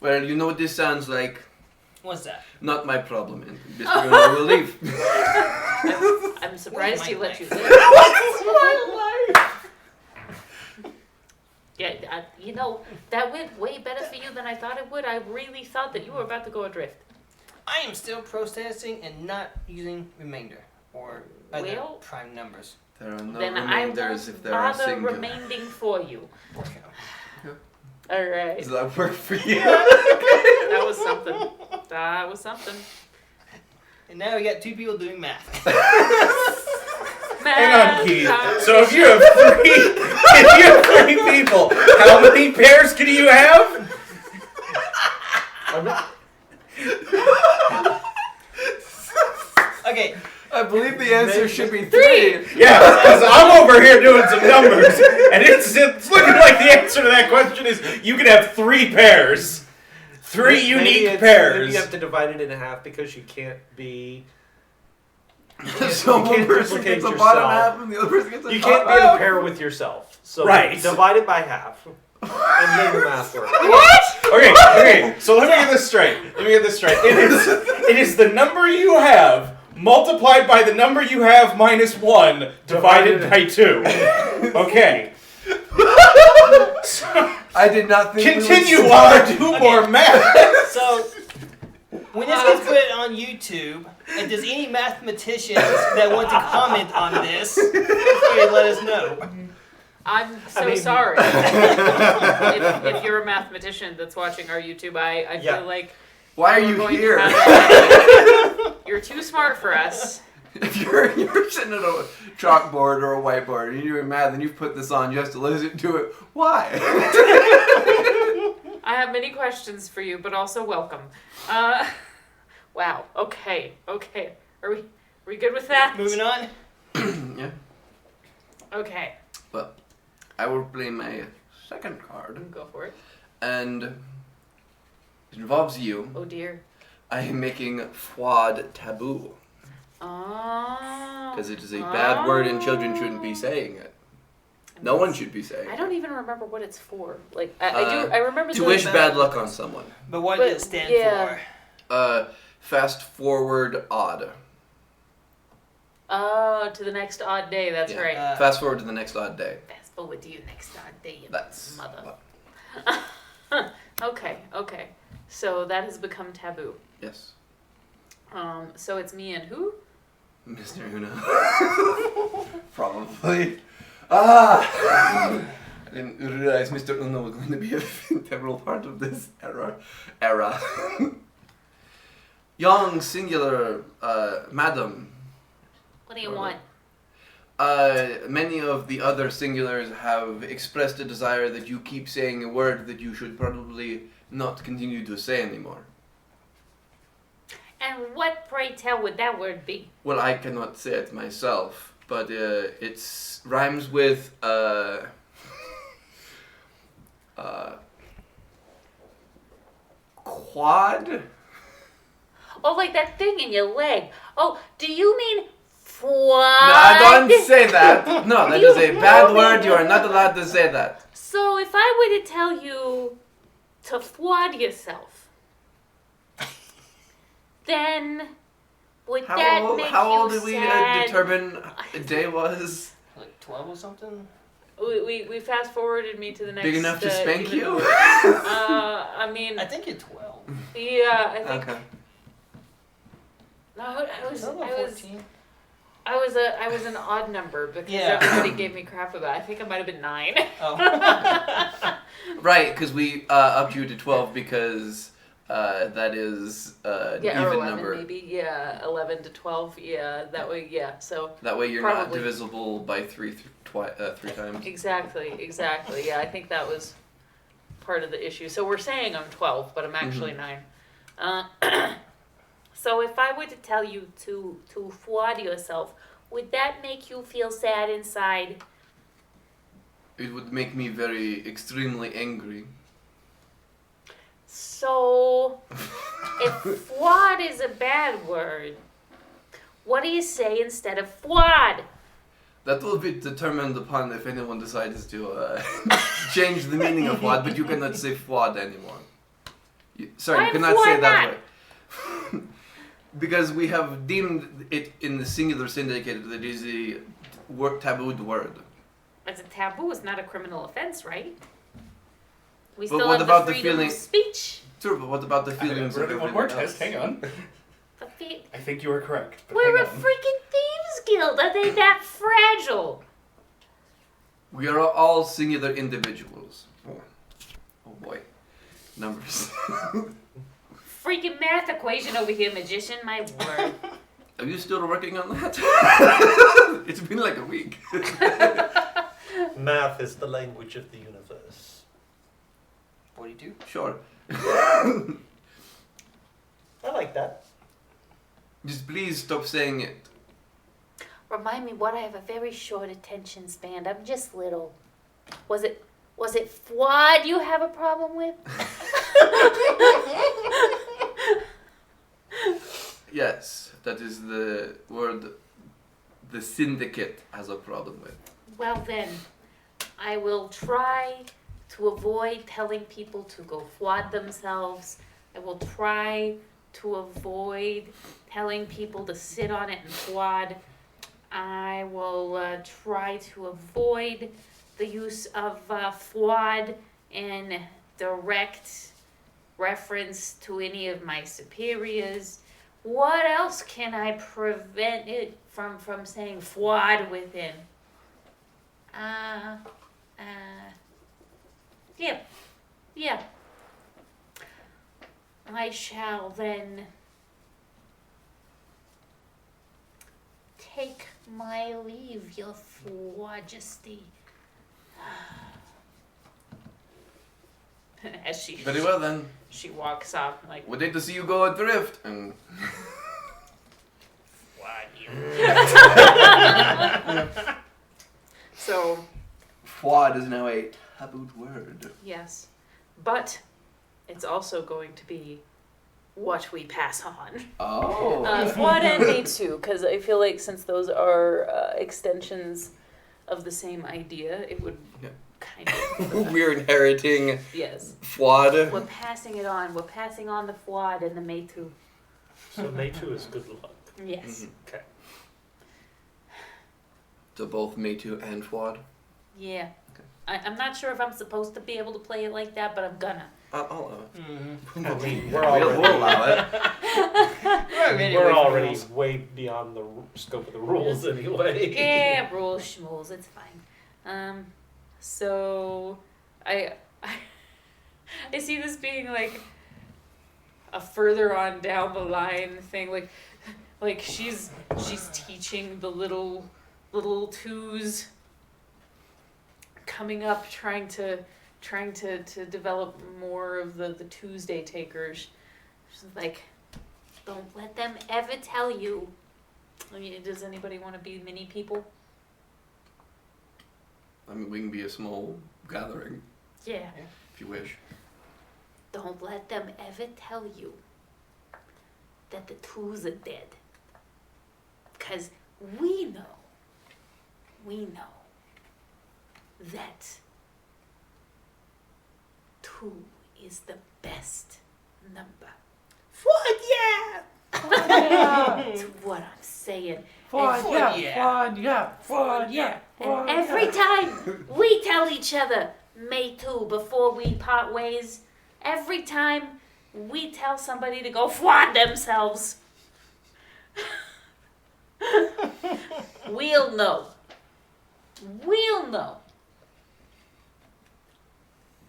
Well, you know what this sounds like? What's that? Not my problem, and Mr. Uno will leave. I'm surprised he let you What's live. Yeah, you know, that went way better for you than I thought it would. I really thought that you were about to go adrift. I am still processing and not using remainder or other Well, prime numbers. There are no Then I remainders won't if there are bother singular. remaining for you. Okay. Alright. Does that work for you? That was something. That was something. And now we got 2 people doing math. Hang on, Keith. So if you have 3 people, how many pairs can you have? Okay, I believe the answer should be 3. Yeah, because I'm over here doing some numbers, and it's looking like the answer to that question is you can have 3 pairs. 3 Maybe unique Maybe pairs. you have to divide it in half because you can't be... So you one can't person duplicate gets a bottom yourself. half and the other person gets a You top can't be in a half. pair with yourself. So Right. divide it by half. And then the math works. Okay, so let me get this straight. It is the number you have multiplied by the number you have minus 1 divided by 2. Okay. I did not think Continue we would while I start. do more math. so when this gets put on YouTube, and does any mathematicians that want to comment on this, feel free to let us know. I'm so mean- sorry. if you're a mathematician that's watching our YouTube, I Yeah. feel like Why are we're you going to here? have that. You're too smart for us. If you're sitting at a chalkboard or a whiteboard and you're doing math and you've put this on just to listen to it, why? I have many questions for you, but also welcome. Wow. Okay. Are we good with that? Moving on. Yeah. Okay. I will play my second card, Go for it. and it involves you. Oh dear. I am making Fwad taboo Oh. because it is a bad word and children shouldn't be saying it. No one should be saying I it. don't even remember what it's for. Like I do. I remember To the wish bad luck on someone. But what But, does it stand yeah. for? Fast forward odd. Oh, to the next odd day. That's Yeah. right. Fast forward to the next odd day. Fast forward to your next odd day, you That's mother. Okay. So that has become taboo. Yes. So it's me and who? Mr. Una. Probably. I didn't realize Mr. Una was going to be an integral part of this era. Young, singular, madam. What do you want? Many of the other singulars have expressed a desire that you keep saying a word that you should probably not continue to say anymore. And what, pray tell, would that word be? Well, I cannot say it myself, but it rhymes with quad. Oh, like that thing in your leg. Oh, do you mean what? No, I don't say that. No, that is a bad word. You are not allowed to say that. So if I were to tell you to fwad yourself, then would that make How you old did we sad? determine a day was? Like 12 or something? We fast forwarded me to the next. Big enough to spank even you? number. I mean, I think you're 12. yeah, I think. Okay. No, I was 14. I was an odd number because Yeah. everybody gave me crap about it. I think I might have been 9. Oh. Right, because we upped you to 12 because that is an Yeah, or even 11 number. maybe. Yeah, 11 to 12. Yeah, that way. Yeah, so That way you're Probably. not divisible by three times. exactly. Yeah, I think that was part of the issue. So we're saying I'm 12, but I'm actually Mm-hmm. 9. So if I were to tell you to fwad yourself, would that make you feel sad inside? It would make me extremely angry. So if fwad is a bad word, what do you say instead of fwad? That will be determined upon if anyone decides to change the meaning of fwad, but you cannot say fwad anymore. Sorry, Why you cannot say it that fwad way. Because we have deemed it in the singular syndicate that it is a tabooed word. It's a taboo. It's not a criminal offense, right? We But still what have about the the freedom feeling- of speech. True, but what about the feelings of One everyone more else? test. Hang on. The fe- I think you are correct. But We're a hang on. freaking thieves guild. Are they that fragile? We are all singular individuals. Oh boy. Numbers. Freaking math equation over here, magician. My word. Are you still working on that? It's been like a week. Math is the language of the universe. 42? Sure. I like that. Just please stop saying it. Remind me what I have a very short attention span. I'm just little. Was it fwad you have a problem with? Yes, that is the word the syndicate has a problem with. Well then, I will try to avoid telling people to go fwad themselves. I will try to avoid telling people to sit on it and fwad. I will try to avoid the use of fwad in direct reference to any of my superiors. What else can I prevent it from saying fwad within? Yeah. Yeah. I shall then take my leave, your majesty. As she Very well then. she walks off like, Would like to see you go adrift. And so Fwad is now a tabooed word. yes, but it's also going to be what we pass on. Oh. Fwad and me too, because I feel like since those are extensions of the same idea, it would Yeah. kind of We're inheriting yes. Fwad. We're passing it on. We're passing on the Fwad and the Maytu. So Maytu is good luck. Yes. Mhm. Okay. So both Maytu and Fwad. Yeah. Okay. I'm not sure if I'm supposed to be able to play it like that, but I'm gonna. I'll allow it. Mm-hmm. I mean, we're We'll allow it. we're already way beyond the scope of the rules anyway. Yeah, rules, schmools, it's fine. So I see this being like a further on down the line thing, like she's teaching the little twos coming up, trying to develop more of the Tuesday takers. She's like, don't let them ever tell you. I mean, does anybody want to be mini people? I mean, we can be a small gathering Yeah. if you wish. Don't let them ever tell you that the twos are dead. Because we know that 2 is the best number. What? Yeah. That's what I'm saying. Fwad, And every time we tell each other, May 2, before we part ways, every time we tell somebody to go fwad themselves, we'll know. We'll know.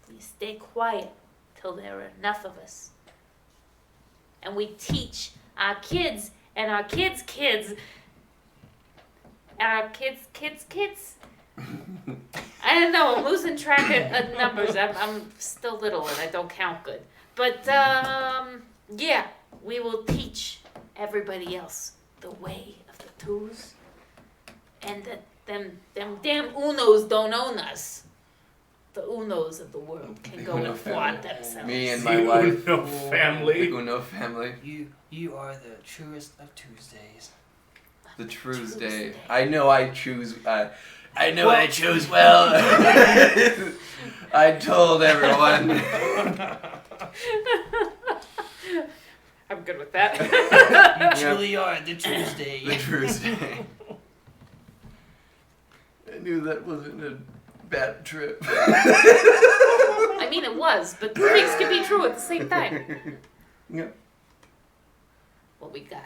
We stay quiet till there are enough of us. And we teach our kids and our kids' kids and our kids' kids. I don't know, I'm losing track of numbers. I'm still little and I don't count good. But, yeah, we will teach everybody else the way of the twos. And that them damn Unos don't own us. The Unos of the world can go and flaunt themselves. Me and my wife. Uno family. The Uno family. You are the truest of Tuesdays. The Tuesday. Tuesday. I know I choose. I know I choose well. I told everyone. I'm good with that. You truly are the Tuesday. The Tuesday. I knew that wasn't a bad trip. I mean, it was, but things can be true at the same time. Yep. What we got?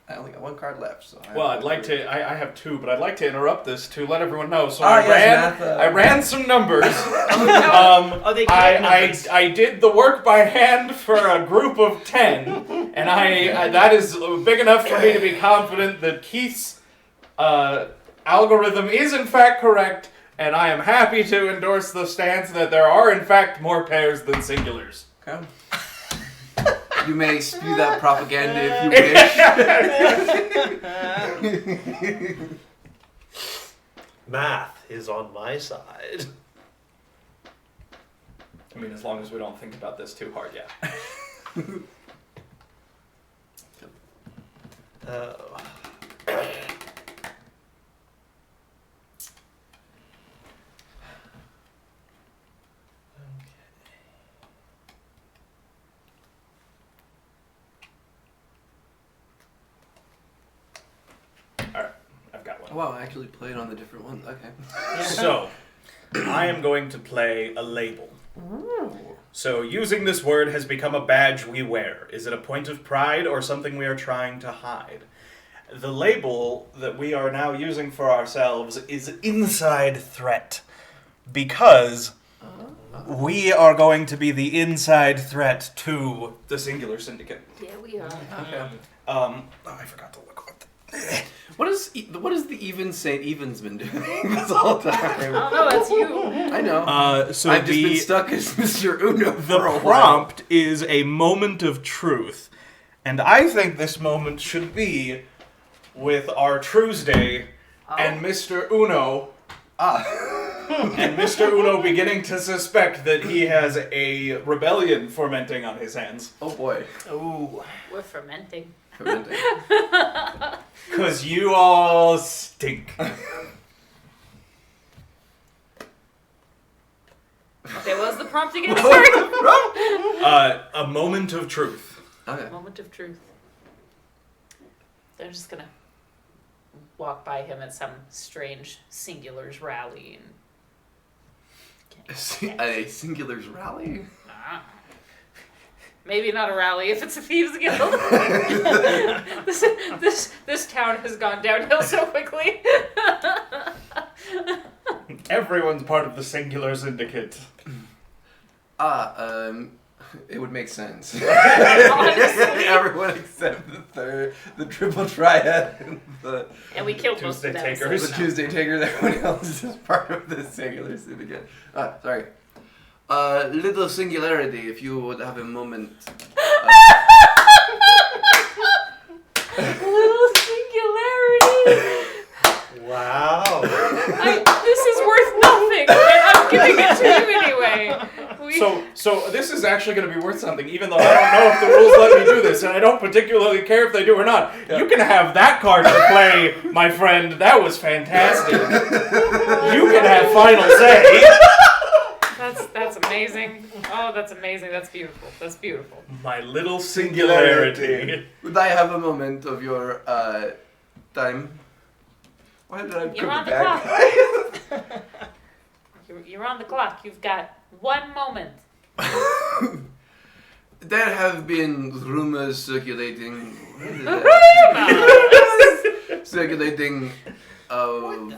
I only got one card left, so. Well, I'd like to. I have 2, but I'd like to interrupt this to let everyone know. So Ah, I yes, ran. Matt, I ran some numbers. Oh, they correct numbers. I did the work by hand for a group of 10, and I that is big enough for me to be confident that Keith's algorithm is in fact correct, and I am happy to endorse the stance that there are in fact more pairs than singulars. Okay. You may spew that propaganda if you wish. Math is on my side. I mean, as long as we don't think about this too hard, yeah. Oh. I've got one. Wow, I actually played on the different one. Okay. So, I am going to play a label. So, using this word has become a badge we wear. Is it a point of pride or something we are trying to hide? The label that we are now using for ourselves is inside threat. Because we are going to be the inside threat to the Singular Syndicate. Yeah, we are. Okay. I forgot to look what What is the Even Saint Even's been doing this whole time? I don't know, that's you. I know. so I've just been stuck as Mr. Uno the for a while. prompt is a moment of truth. And I think this moment should be with our Tuesday and Mr. Uno. And Mr. Uno beginning to suspect that he has a rebellion fermenting on his hands. Oh boy. Ooh. We're fermenting. Fermenting. Cause you all stink. Okay, what was the prompt again? Sorry. A moment of truth. Okay. Moment of truth. They're just gonna walk by him at some strange Singulars rally and A Singular's rally? maybe not a rally if it's a thieves guild. this town has gone downhill so quickly. Everyone's part of the Singular Syndicate. It would make sense. Honestly. Everyone except the triple triad, And we killed most Tuesday of them. takers. the Tuesday takers. Everyone else is part of the Singular Syndicate. Sorry. Little singularity, if you would have a moment. Little singularity. Wow. This is worth nothing, and I'm giving it to you anyway. So this is actually going to be worth something, even though I don't know if the rules let me do this, and I don't particularly care if they do or not. Yeah. You can have that card to play, my friend. That was fantastic. You can have final say. That's amazing. Oh, that's amazing. That's beautiful. That's beautiful. My little singularity. Would I have a moment of your time? Why did I You're come on the back? clock. You're on the clock. You've got 1 moment. There have been rumors circulating. Circulating of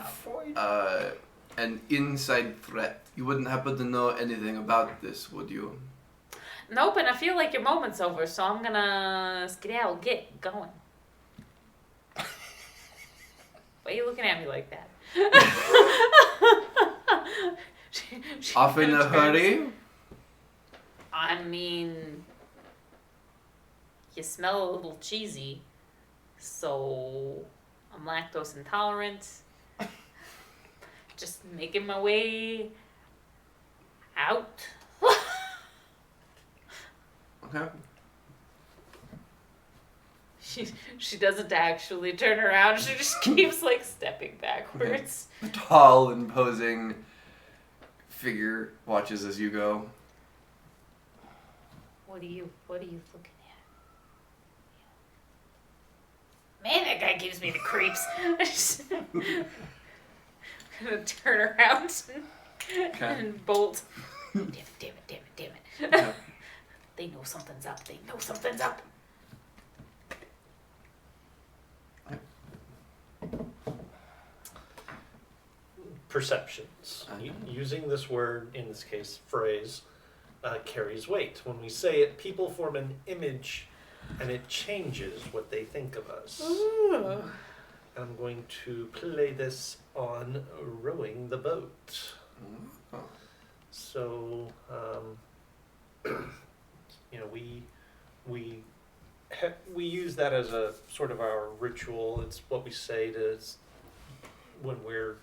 an inside threat. You wouldn't happen to know anything about this, would you? Nope, and I feel like your moment's over, so I'm gonna skedaddle, get going. Why are you looking at me like that? She Off in a turns- hurry? I mean, you smell a little cheesy, so I'm lactose intolerant. Just making my way out. Okay. She doesn't actually turn around. She just keeps like stepping backwards. The tall, imposing figure watches as you go. What are you looking at? Man, that guy gives me the creeps. I'm gonna turn around and bolt. Damn it. Okay. They know something's up. They know something's up. Perceptions. Using this word, in this case, phrase, carries weight. When we say it, people form an image and it changes what they think of us. Ooh. I'm going to play this on rowing the boat. Oh. So, we use that as a sort of our ritual. It's what we say to when we're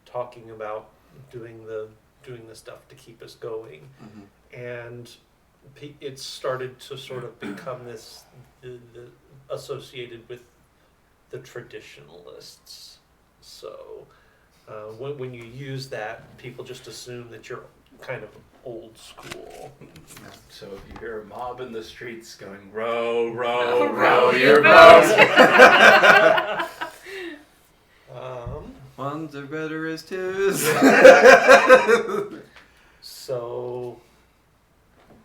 talking about doing the stuff to keep us going, and it's started to sort of become this the associated with the traditionalists. So when you use that, people just assume that you're kind of old school. So if you hear a mob in the streets going, row, Row row your your boat. boat. Ones are better as twos. So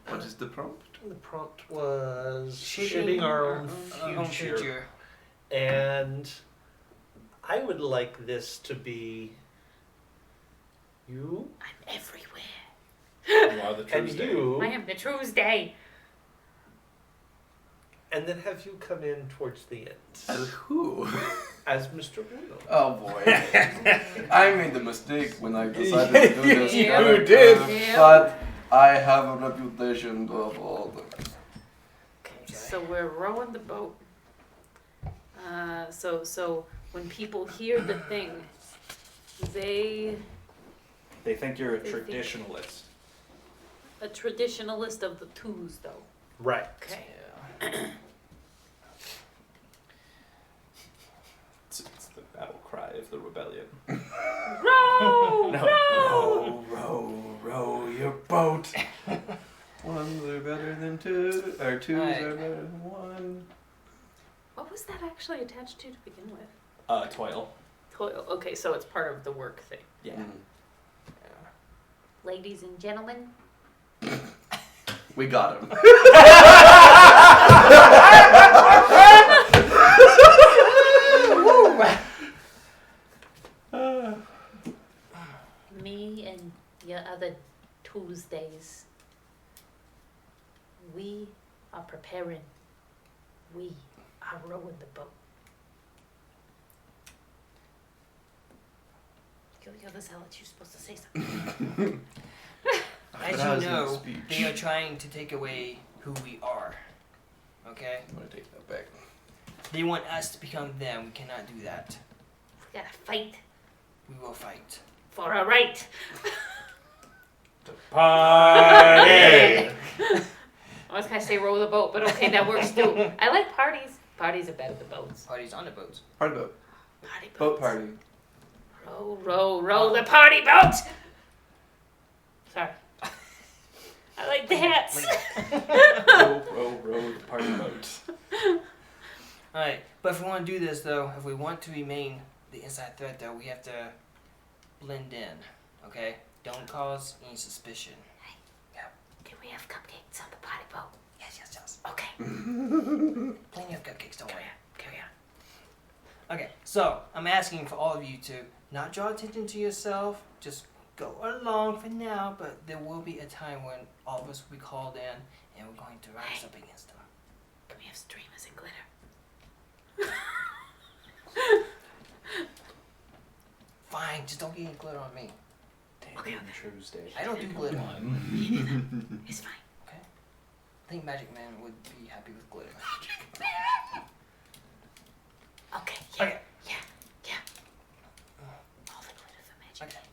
What is the prompt? the prompt was Shaping shaping our our own own future. And I would like this to be you I'm everywhere. You are the and Tuesday. you, I am the Tuesday. and then have you come in towards the end As who? as Mr. Uno. Oh boy. I made the mistake when I decided to do this. You character, did. But I have a reputation of all the. Okay, so we're rowing the boat. So when people hear the thing, they They think you're a They think- traditionalist. a traditionalist of the twos though. Right. Okay. It's the battle cry of the rebellion. Row! No. Row! Row your boat. Ones are better than two, or twos Alright. are better than one. What was that actually attached to begin with? Toil. Toil. Okay, so it's part of the work thing. Yeah. Mm. Ladies and gentlemen, We got him. me and your other Tuesdays, we are preparing. We are rowing the boat. You're the zealot. You're supposed to say something. As That was you in know, speech. they are trying to take away who we are. Okay? I'm gonna take that back. They want us to become them. We cannot do that. We gotta fight We will fight. for our right. Party! I was gonna say row the boat, but okay, that works too. I like parties. Parties are better than boats. Parties on the boats. Party boat. Party boats. Boat party. Row, row, row the party boat! Sorry. I like the hats. row the party boat. Alright, but if we want to do this though, if we want to remain the inside threat though, we have to blend in. Okay? Don't cause any suspicion. Can we have cupcakes on the party boat? Yes, yes, yes. Okay. Plenty of cupcakes, don't worry. Carry on. Okay, so I'm asking for all of you to not draw attention to yourself, just go along for now, but there will be a time when all of us will be called in and we're going to rise up against them. Can we have streamers and glitter? Fine, just don't get any glitter on me. Okay, Tuesday. I don't do glitter. It's fine. I think Magic Man would be happy with glitter. Okay. Yeah. Okay. Yeah. All the glitter for magic. Okay.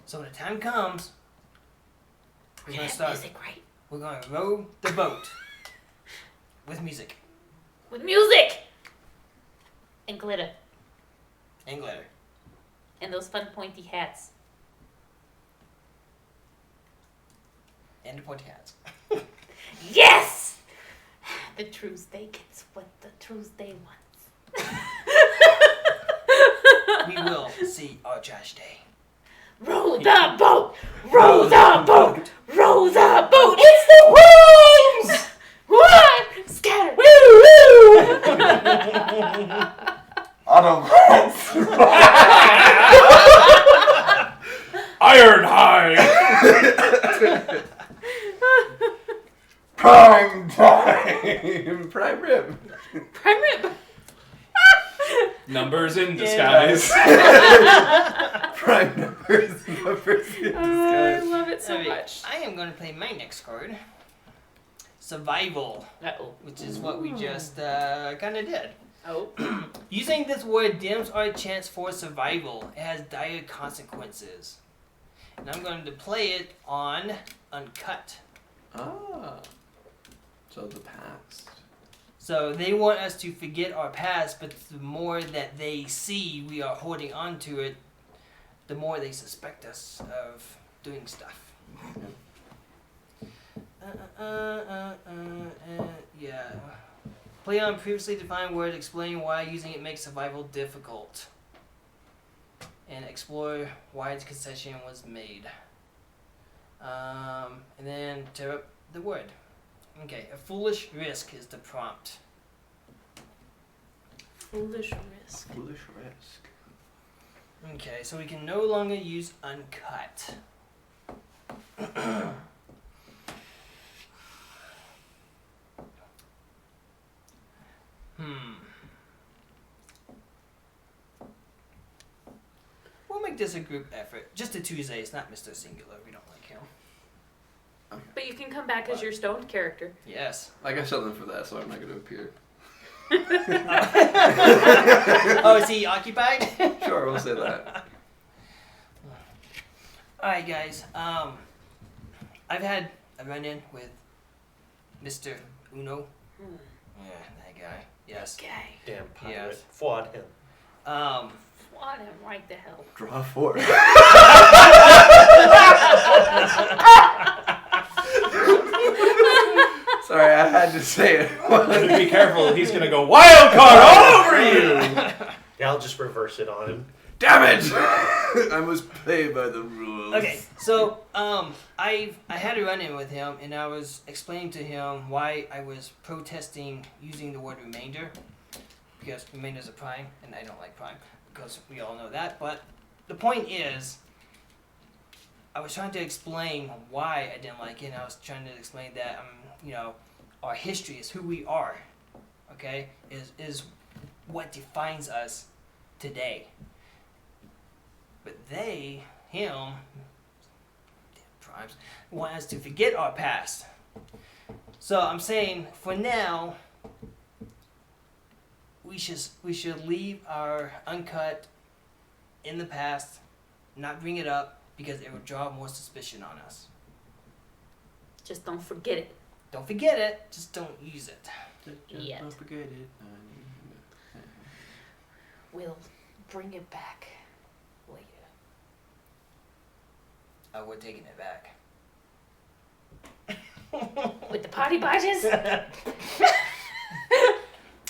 So when the time comes, we're We gonna have start. music, right? We're gonna row the boat with music With music and glitter and glitter. and those fun pointy hats. And the pointy hats. Yes. The Tuesday gets what the Tuesday wants. We will see our trash day. Row the boat! Row the boat! Row the boat! It's the waves! What? Scatter! Woo! Autobots. Ironhide! Prime time. Prime rib. Prime rib. Numbers in disguise. Prime numbers. Numbers in I disguise. love it so Alright, much. I am going to play my next card. Survival, Uh-oh. which is what we just kind of did. Oh. Using this word dims our chance for survival. It has dire consequences. And I'm going to play it on Uncut. Ah. So the past. So they want us to forget our past, but the more that they see we are holding on to it, the more they suspect us of doing stuff. Yeah. Play on previously defined word, explain why using it makes survival difficult. And explore why its concession was made. And then tear up the word. Okay, a foolish risk is the prompt. Foolish risk. Foolish risk. Okay, so we can no longer use uncut. We'll make this a group effort. Just a Tuesday. It's not Mr. Singular. We don't like him. But you can come back as your stoned character. Yes. I got something for that, so I'm not going to appear. Oh, is he occupied? Sure, we'll say that. Alright, guys. I've had a run-in with Mr. Uno. Yeah, that guy. Yes. Guy. Damn pirate. Yes. Fought him. Swat him right the hell. Draw 4. Sorry, I had to say it. Be careful, he's gonna go wild card all over you! Yeah, I'll just reverse it on him. Damn it! I must play by the rules. Okay, so I had a run-in with him, and I was explaining to him why I was protesting using the word remainder, because remainder is a prime, and I don't like prime, because we all know that. But the point is, I was trying to explain why I didn't like it, and I was trying to explain that our history is who we are. Okay, is what defines us today. But him, primes, want us to forget our past. So I'm saying, for now, we should leave our uncut in the past, not bring it up, because it would draw more suspicion on us. Just don't forget it. Don't forget it, just don't use it. Yet. Don't forget it. We'll bring it back later. Oh, we're taking it back. With the potty barges?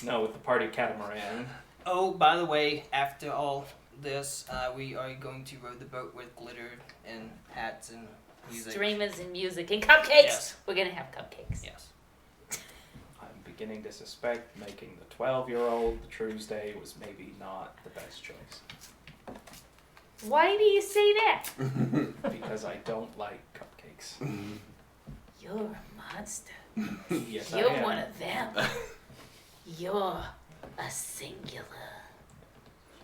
No, with the party catamaran. Oh, by the way, after all this, we are going to row the boat with glitter and hats and music. Streamers and music and cupcakes. Yes. We're gonna have cupcakes. Yes. I'm beginning to suspect making the 12-year-old the Tuesday was maybe not the best choice. Why do you say that? Because I don't like cupcakes. You're a monster. Yes, You're I am. one of them. You're a singular.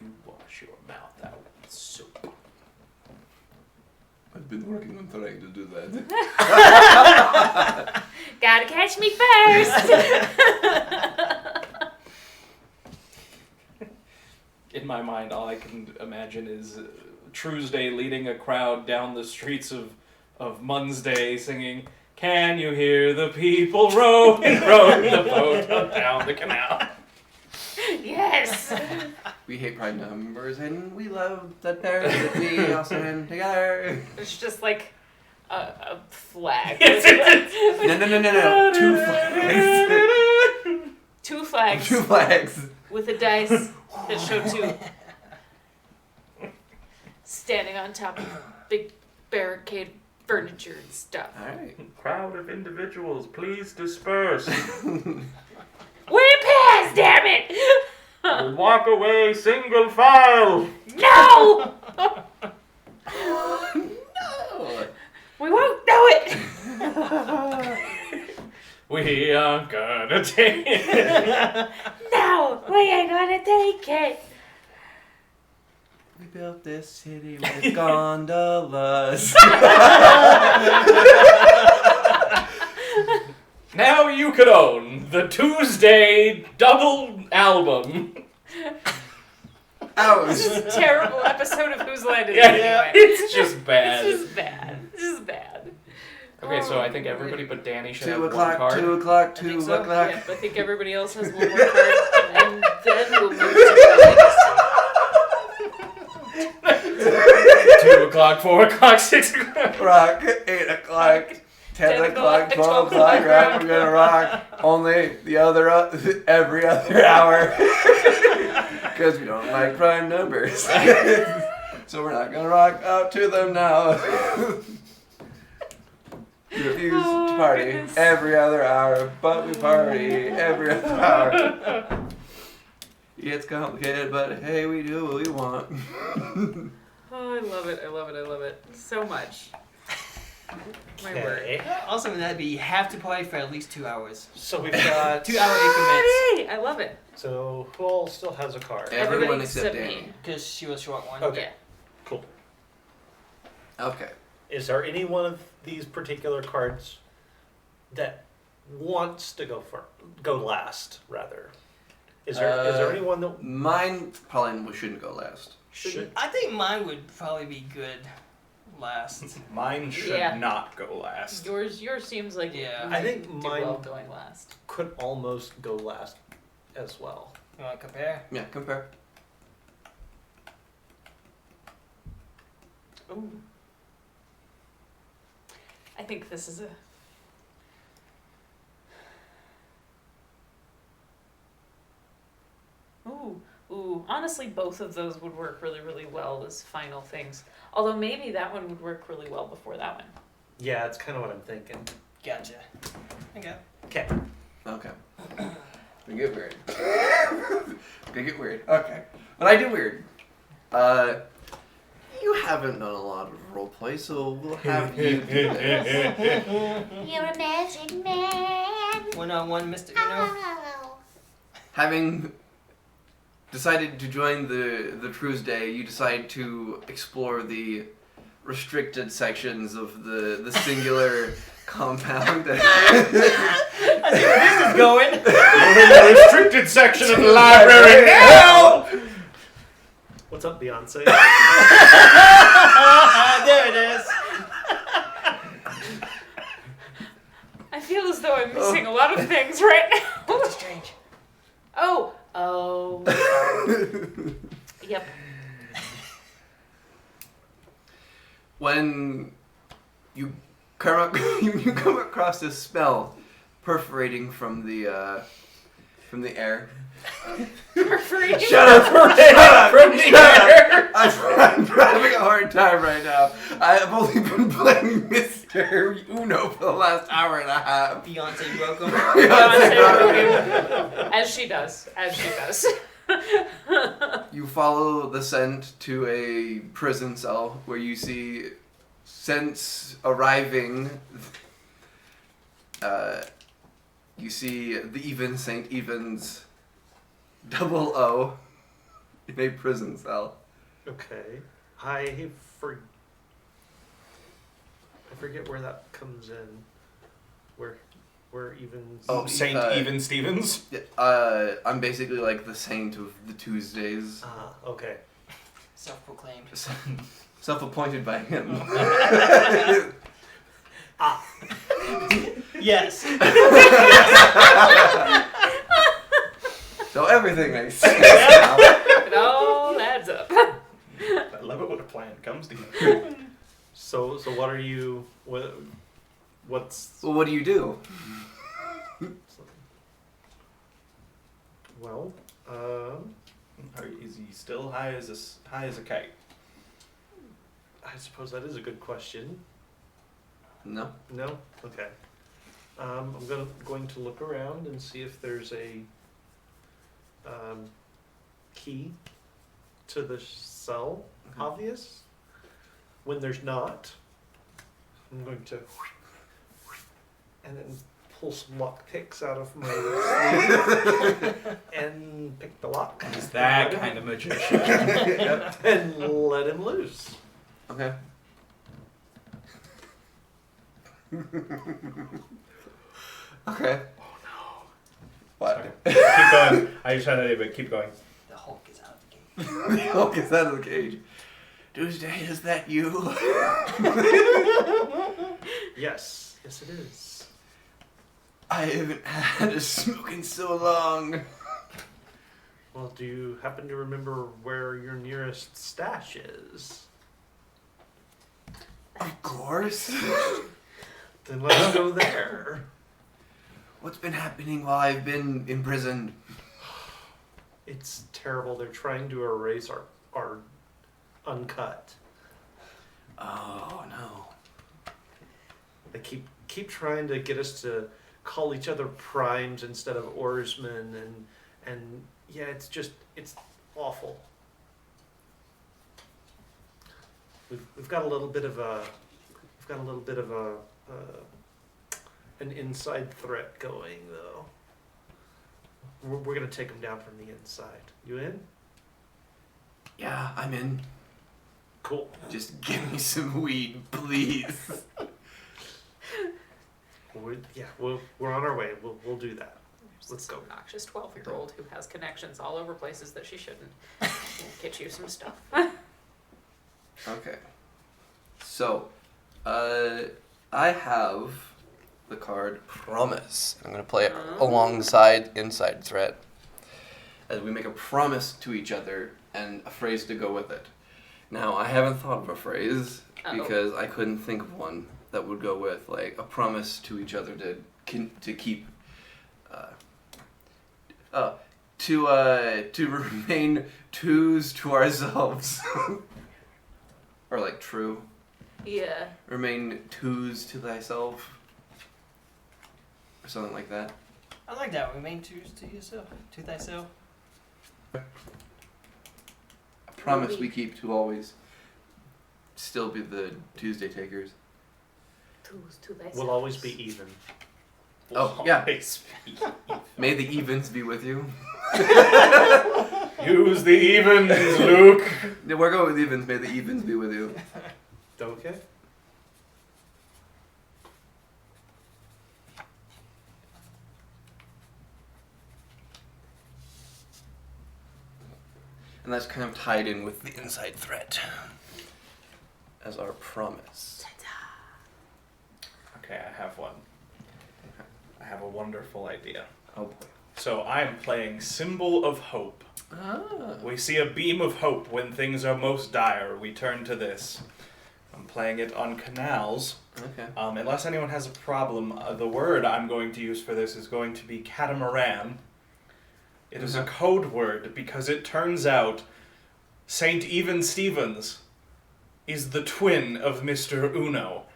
You wash your mouth out with soap. I've been working on trying to do that. Gotta catch me first. In my mind, all I can imagine is Tuesday leading a crowd down the streets of Munsday singing, "Can you hear the people rowing, rowing the boat down the canal?" Yes. We hate prime numbers and we love the pairs that we all stand together. It's just like a flag. No. 2 flags. Two flags 2 flags. with a dice that show 2. Standing on top of big barricade furniture and stuff. Alright. Crowd of individuals, please disperse. We're past, damn it! Walk away, single file. No! No! We won't do it! We are gonna take it. No, we ain't gonna take it. We built this city with gondolas. Now you could own the Tuesday double album. Ouch. Terrible episode of Whose Line Is It Yeah, Anyway? it's just bad. This is bad. This is bad. Okay, so I think everybody but Danny should 2 have one o'clock, card. 2 o'clock, I think 2 so. o'clock. Yeah, I think everybody else has one more card, and then we'll move to 2 o'clock, 4 o'clock, 6 o'clock. Rock, 8 o'clock, 10 o'clock, 12 o'clock, rock. We're gonna rock only the other, every other hour. Because we don't like prime numbers. So we're not gonna rock out to them now. We refuse to party goodness. every other hour, but we party every other hour. It's complicated, but hey, we do what we want. Oh, I love it. I love it. I love it so much. My word. Okay. Also, that'd be you have to play for at least 2 hours. So we've got 2 hour increments. Yay! I love it. So who all still has a card? Everyone Everybody except except Danny. me. Because she was short one. Okay. Yeah. Cool. Okay. Is there any one of these particular cards that wants to go last? Rather, is there anyone that Mine probably shouldn't go last. should? I think mine would probably be good last. Mine should Yeah. not go last. Yours seems like Yeah. I think do mine well going last. could almost go last as well. You want to compare? Yeah, compare. Ooh. I think this is a. Ooh. Honestly, both of those would work really, really well as final things. Although maybe that one would work really well before that one. Yeah, it's kind of what I'm thinking. Gotcha. Okay. Okay. Okay. We get weird. We get weird. Okay. When I do weird, you haven't done a lot of roleplay, so we'll have you do this. You're a magic man. 1-on-1, Mr. Uno. Oh. Having decided to join the Tuesday, you decide to explore the restricted sections of the singular compound. I see where this is going. We're in the restricted section of the library now! What's up, Beyonce? There it is. I feel as though I'm missing a lot of things right now. Doctor Strange. Oh. Yep. When you you come across this spell perforating from the air. Perforating. Shut up! From the air. I'm having a hard time right now. I've only been playing Mr. Uno for the last hour and a half. Beyonce broke him. As she does. You follow the scent to a prison cell where you see since arriving. You see the Even St. Evans 00 in a prison cell. Okay. I forget where that comes in. Where even. Oh, Saint Even Stevens? I'm basically like the saint of the Tuesdays. Ah, okay. Self-proclaimed. Self-appointed by him. Yes. So everything makes sense now. It all adds up. I love it when a plan comes together. So what are you? What's? So what do you do? Well, Is he still high as a kite? I suppose that is a good question. No. No? Okay. I'm going to look around and see if there's a key to the cell. Okay. Obvious. When there's not, I'm going to and then pull some lock picks out of my sleeve and pick the lock. He's that kind of magician. Yep, and let him loose. Okay. Okay. Oh no. What? Keep going. I just had an idea, but keep going. The Hulk is out of the game. The Hulk is out of the cage. Tuesday, is that you? Yes, it is. I haven't had a smoke in so long. Well, do you happen to remember where your nearest stash is? Of course. Then let's go there. What's been happening while I've been imprisoned? It's terrible. They're trying to erase our uncut. Oh no. They keep trying to get us to call each other primes instead of oarsmen, And yeah, it's awful. We've got a little bit of an inside threat going though. We're gonna take them down from the inside. You in? Yeah, I'm in. Cool. Just give me some weed, please. We're on our way. We'll do that. Let's go. Obnoxious 12-year-old who has connections all over places that she shouldn't. We'll get you some stuff. Okay. So, I have the card Promise. I'm going to play it alongside Inside Threat as we make a promise to each other and a phrase to go with it. Now, I haven't thought of a phrase because I couldn't think of one that would go with like a promise to each other to keep to remain twos to ourselves. Or like true. Yeah. Remain twos to thyself. Or something like that. I like that. Remain true to yourself, to thyself. A promise we keep to always still be the Tuesday takers. Twos to thyself. We'll always be even. Oh, yeah. Always be even. May the evens be with you. Use the evens, Luke. Yeah, we're going with evens. May the evens be with you. Okay. And that's kind of tied in with the inside threat as our promise. Okay, I have one. I have a wonderful idea. Oh boy. So I am playing Symbol of Hope. Ah. We see a beam of hope when things are most dire. We turn to this. I'm playing it on canals. Okay. Unless anyone has a problem, the word I'm going to use for this is going to be catamaran. It is a code word because it turns out Saint Even Stevens is the twin of Mr. Uno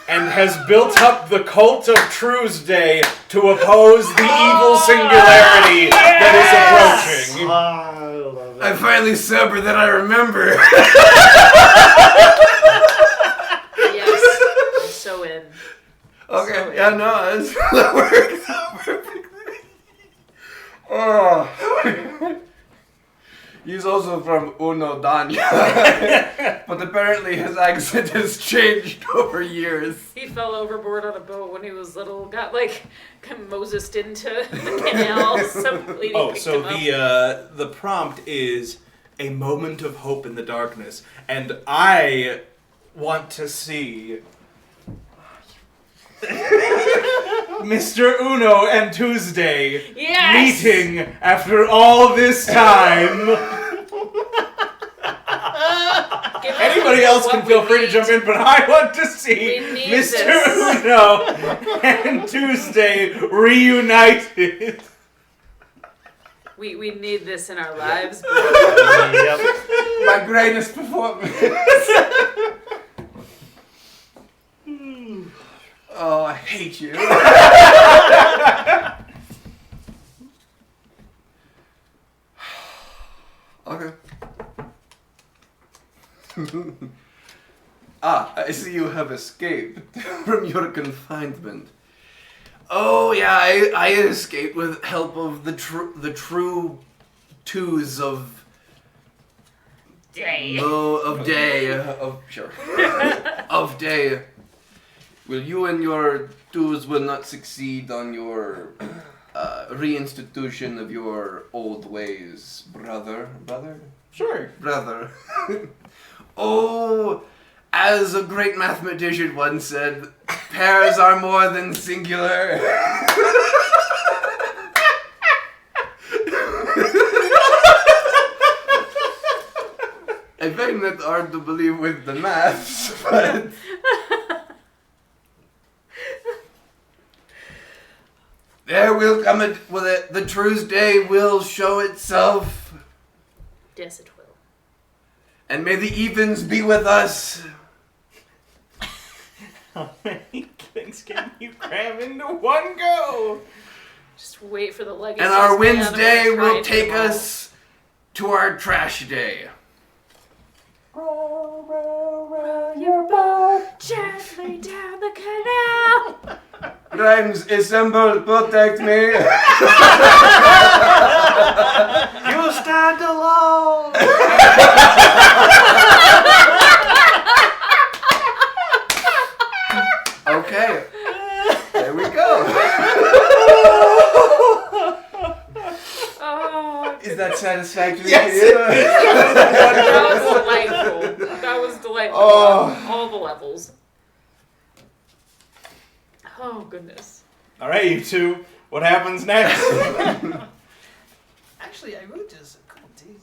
and has built up the cult of Tuesday to oppose the evil singularity that is approaching. I love it. I'm finally sober that I remember. Yes. I'm so in. Okay. So, Yeah, no, that works out perfectly. Oh. He's also from Uno Danya. But apparently his accent has changed over years. He fell overboard on a boat when he was little, got like Mosesed into the canal. Some lady picked him up. The prompt is a moment of hope in the darkness, and I want to see Mr. Uno and Tuesday Yes! meeting after all this time. Give Anybody us else what can feel we free to need. jump in, but I want to see We need Mr. this. Uno and Tuesday reunited. We need this in our lives. Bro. Yep. My greatest performance. Oh, I hate you. Okay. I see you have escaped from your confinement. Oh yeah, I escaped with help of the true twos of Day. of day. Well, you and your twos will not succeed on your reinstitution of your old ways, brother. Sure. Brother. Oh, as a great mathematician once said, pairs are more than singular. I find that hard to believe with the maths, but... There will come the Tuesday will show itself. Yes, it will. And may the evens be with us. How many things can you cram into one go? Just wait for the legacy. And our span, Wednesday I'm gonna try will and take do them all. us to our trash day. Row your boat gently down the canal. Grimes, assemble, protect me. You stand alone. Okay. There we go. Oh, Is that satisfactory Yes, to you? that was delightful. That was delightful Oh. on all the levels. Oh goodness. All right, you two. What happens next? Actually, I wrote this a couple days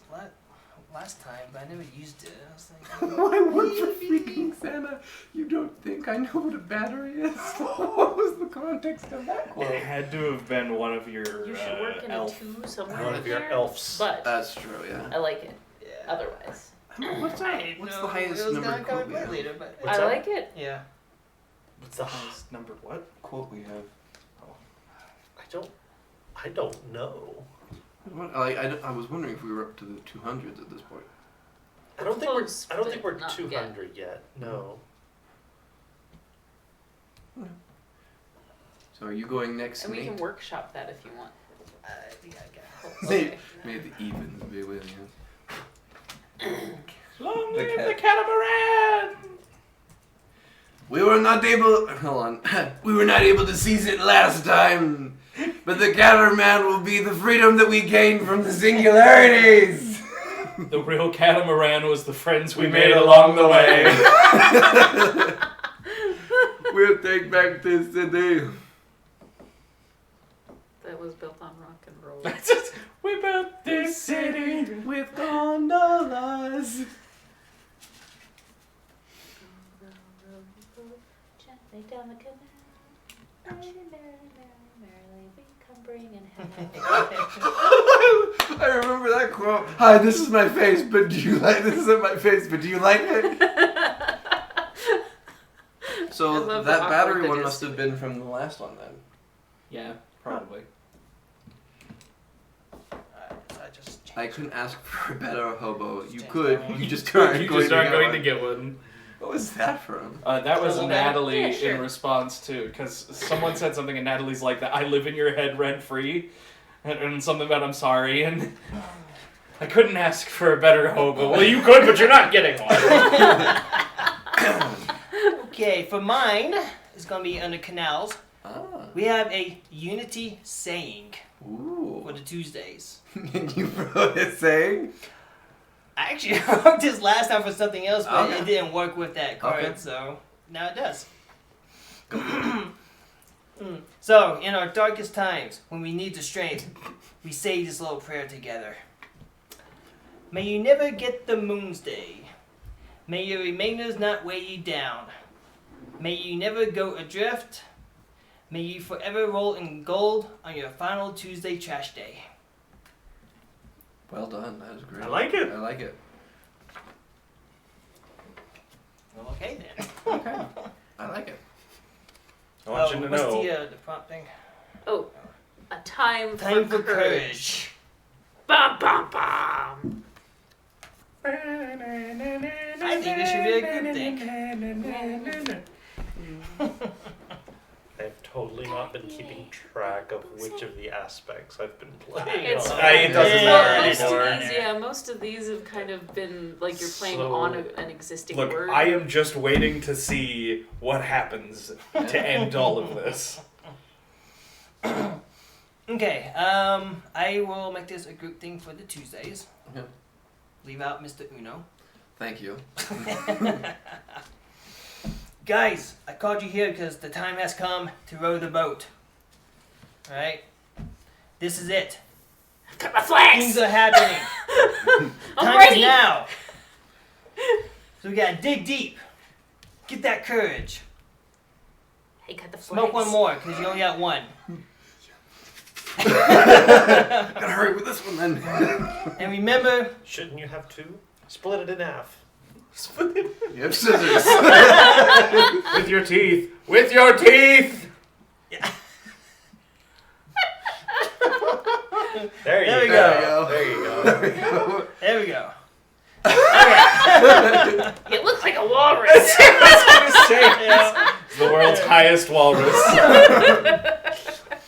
last time, but I never used it. I was like, Why, what for freaking Santa? You don't think I know what a battery is? What was the context of that quote? It had to have been one of your You should work in elf. a 2 somewhere. One in of your there, elves. But That's true, yeah. I like it. yeah. Otherwise, What's the highest it was number gonna come quote we in have? later, but What's I that? like it. yeah. What's the highest number? What? Quote we have. I don't know. I was wondering if we were up to the 200s at this point. I don't Close, think we're but not 200 yet. No. So are you going next, And we Nate? can workshop that if you want. I think I got Okay. May the evens be with you. Long The live cat. the catamaran! We were not able. Hold on. We were not able to seize it last time, but the catamaran will be the freedom that we gained from the singularities. The real catamaran was the friends we made along the way. We'll take back this city. That was built on rock and roll. We built this city. With gondolas. Gently down the canal. Merrily, merrily, merrily, merrily, we come bringing hell. I remember that quote. Hi, this is my face, but do you like this? Isn't my face, but do you like it? I So love the that awkward battery one that must is. have been from the last one then. Yeah, probably. So I just changed I couldn't ask for a better hobo. You Stand could. by. You just aren't You going just to aren't get going one. to get one. What was that from? That was Well, Natalie yeah, sure. in response to, because someone said something and Natalie's like that. I live in your head rent free, and something about I'm sorry, and I couldn't ask for a better hobo. Well, you could, but you're not getting one. Okay, for mine, it's gonna be under canals. Ah. We have a unity saying Ooh. for the Tuesdays. And you wrote a saying? I actually wrote this last time for something else, but Okay. it didn't work with that card, Okay. so now it does. So, in our darkest times, when we need the strength, we say this little prayer together. May you never get the moon's day. May your remainders not weigh you down. May you never go adrift. May you forever roll in gold on your final Tuesday trash day. Well done. That is great. I like it. I like it. Well, okay then. Okay. I like it. I want you to what's know. the prompt thing? Oh, a time, Time for for courage. Bum bum bum. I think this should be a good thing. I've totally not been keeping track of which of the aspects I've been playing. It's on. fine. It doesn't Yeah. matter Most anymore. of these, yeah, most of these have kind of been like you're playing So, on an existing Look, word. I am just waiting to see what happens to end all of this. Okay, I will make this a group thing for the Tuesdays. Okay. Leave out Mr. Uno. Thank you. Guys, I called you here because the time has come to row the boat. Alright? This is it. Cut my flags. Things are happening. I'm Time ready. is now. So we gotta dig deep. Get that courage. Hey, cut the flags. Smoke one more, because you only got one. Gotta hurry with this one then. And remember, Shouldn't you have two? Split it in half. You have scissors. With your teeth. With your teeth! There There we you go. go. There you go. There we go. It looks like a walrus. Yeah. It's the world's highest walrus.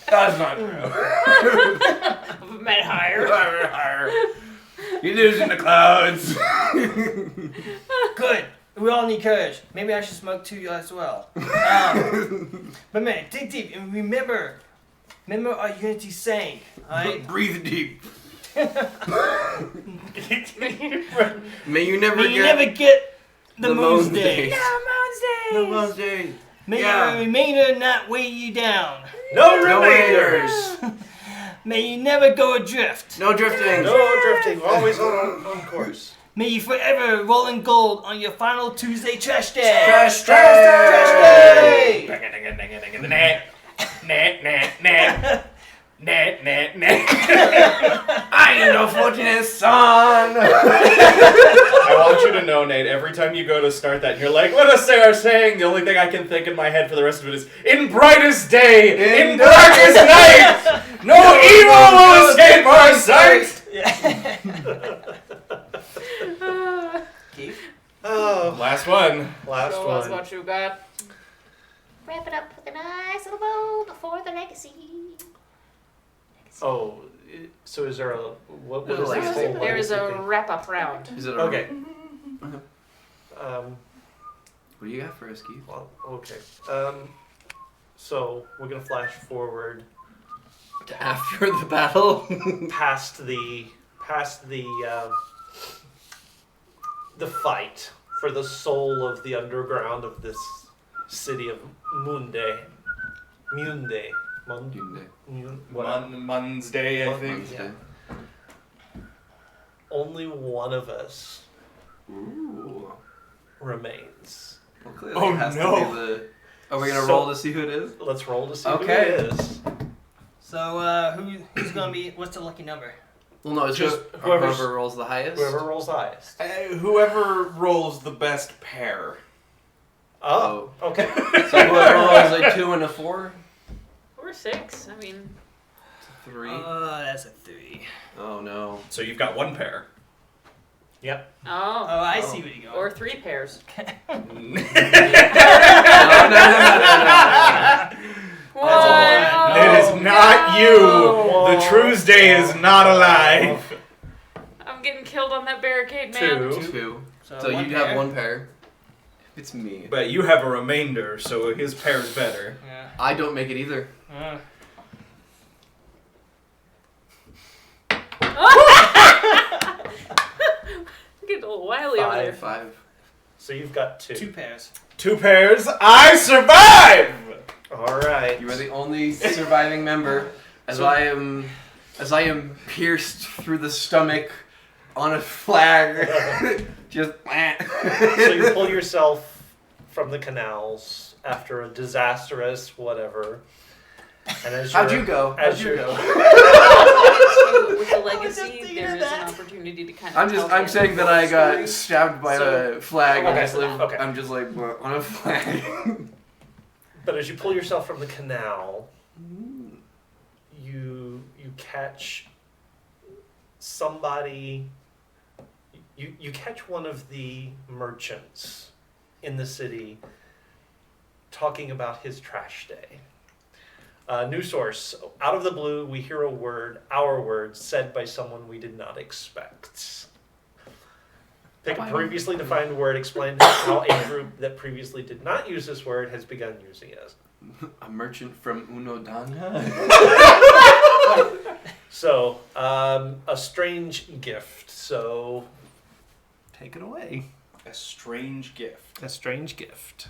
That's not true. Met higher. Higher. He lives in the clouds. Good. We all need courage. Maybe I should smoke too as well. But man, dig deep and remember our unity saying. Alright? Breathe deep. May May you never you get never get the the moon's moon's day. days. No Mounds Day. May Yeah. your remainder not weigh you down. No No remainders. May you never go adrift. No drifting. No drifting. Always on course. May you forever roll in gold on your final Tuesday trash day. Trash day! I am no fortunate son. I want you to know, Nate, every time you go to start that, you're like, let us say our saying. The only thing I can think in my head for the rest of it is, in brightest day, in darkest night, no evil will escape our sight. Oh, Last one. last Show us one. what you got. Wrap it up with a nice little bow before the legacy. Oh, so is there a what is Like this a whole There is a legacy thing? wrap-up round. Is it Okay. Okay. Um. What do you got for us, Keith? Well, okay. So we're gonna flash forward After the battle. past the fight for the soul of the underground of this city of Munde. Whatever. Mun's Day, I think. Yeah. Only one of us Ooh. remains. Well, clearly Oh, it has no. to be the. Are we gonna So- roll to see who it is? Let's roll to see Okay. who it is. So who's gonna be? What's the lucky number? Well, no, it's Just just whoever's- whoever rolls the highest. Whoever rolls highest. Whoever rolls the best pair. Oh, okay. So whoever rolls a 2 and a 4, Or 6. I mean, 3. That's a 3. Oh no. So you've got one pair. Yep. oh. I see where you go. Or 3 pairs. No, no. What? It is not you. Oh. The Tuesday is not alive. I'm getting killed on that barricade, man. 2. 2. So So one you'd pair. have one pair. It's me. But you have a remainder, so his pair's better. Yeah. I don't make it either. Getting a little wily over there. 5. So you've got 2. 2 pairs. 2 pairs. I survive. All right. You are the only surviving member, as So- I am pierced through the stomach on a flag. Just. So you pull yourself from the canals after a disastrous whatever. And as How'd you're- you go? As How'd you you're- go? With the just legacy, thinking there of is an that. opportunity to kind of. I'm saying that I got stabbed by So- a flag. Okay, I just live, okay. I'm just like on a flag. But as you pull yourself from the canal, you catch somebody. You catch one of the merchants in the city talking about his trash day. New source. Out of the blue, we hear our word, said by someone we did not expect. Pick a previously defined word, explain how a group that previously did not use this word has begun using it. A merchant from Unodana. So, a strange gift. So, Take it away. A strange gift. A strange gift.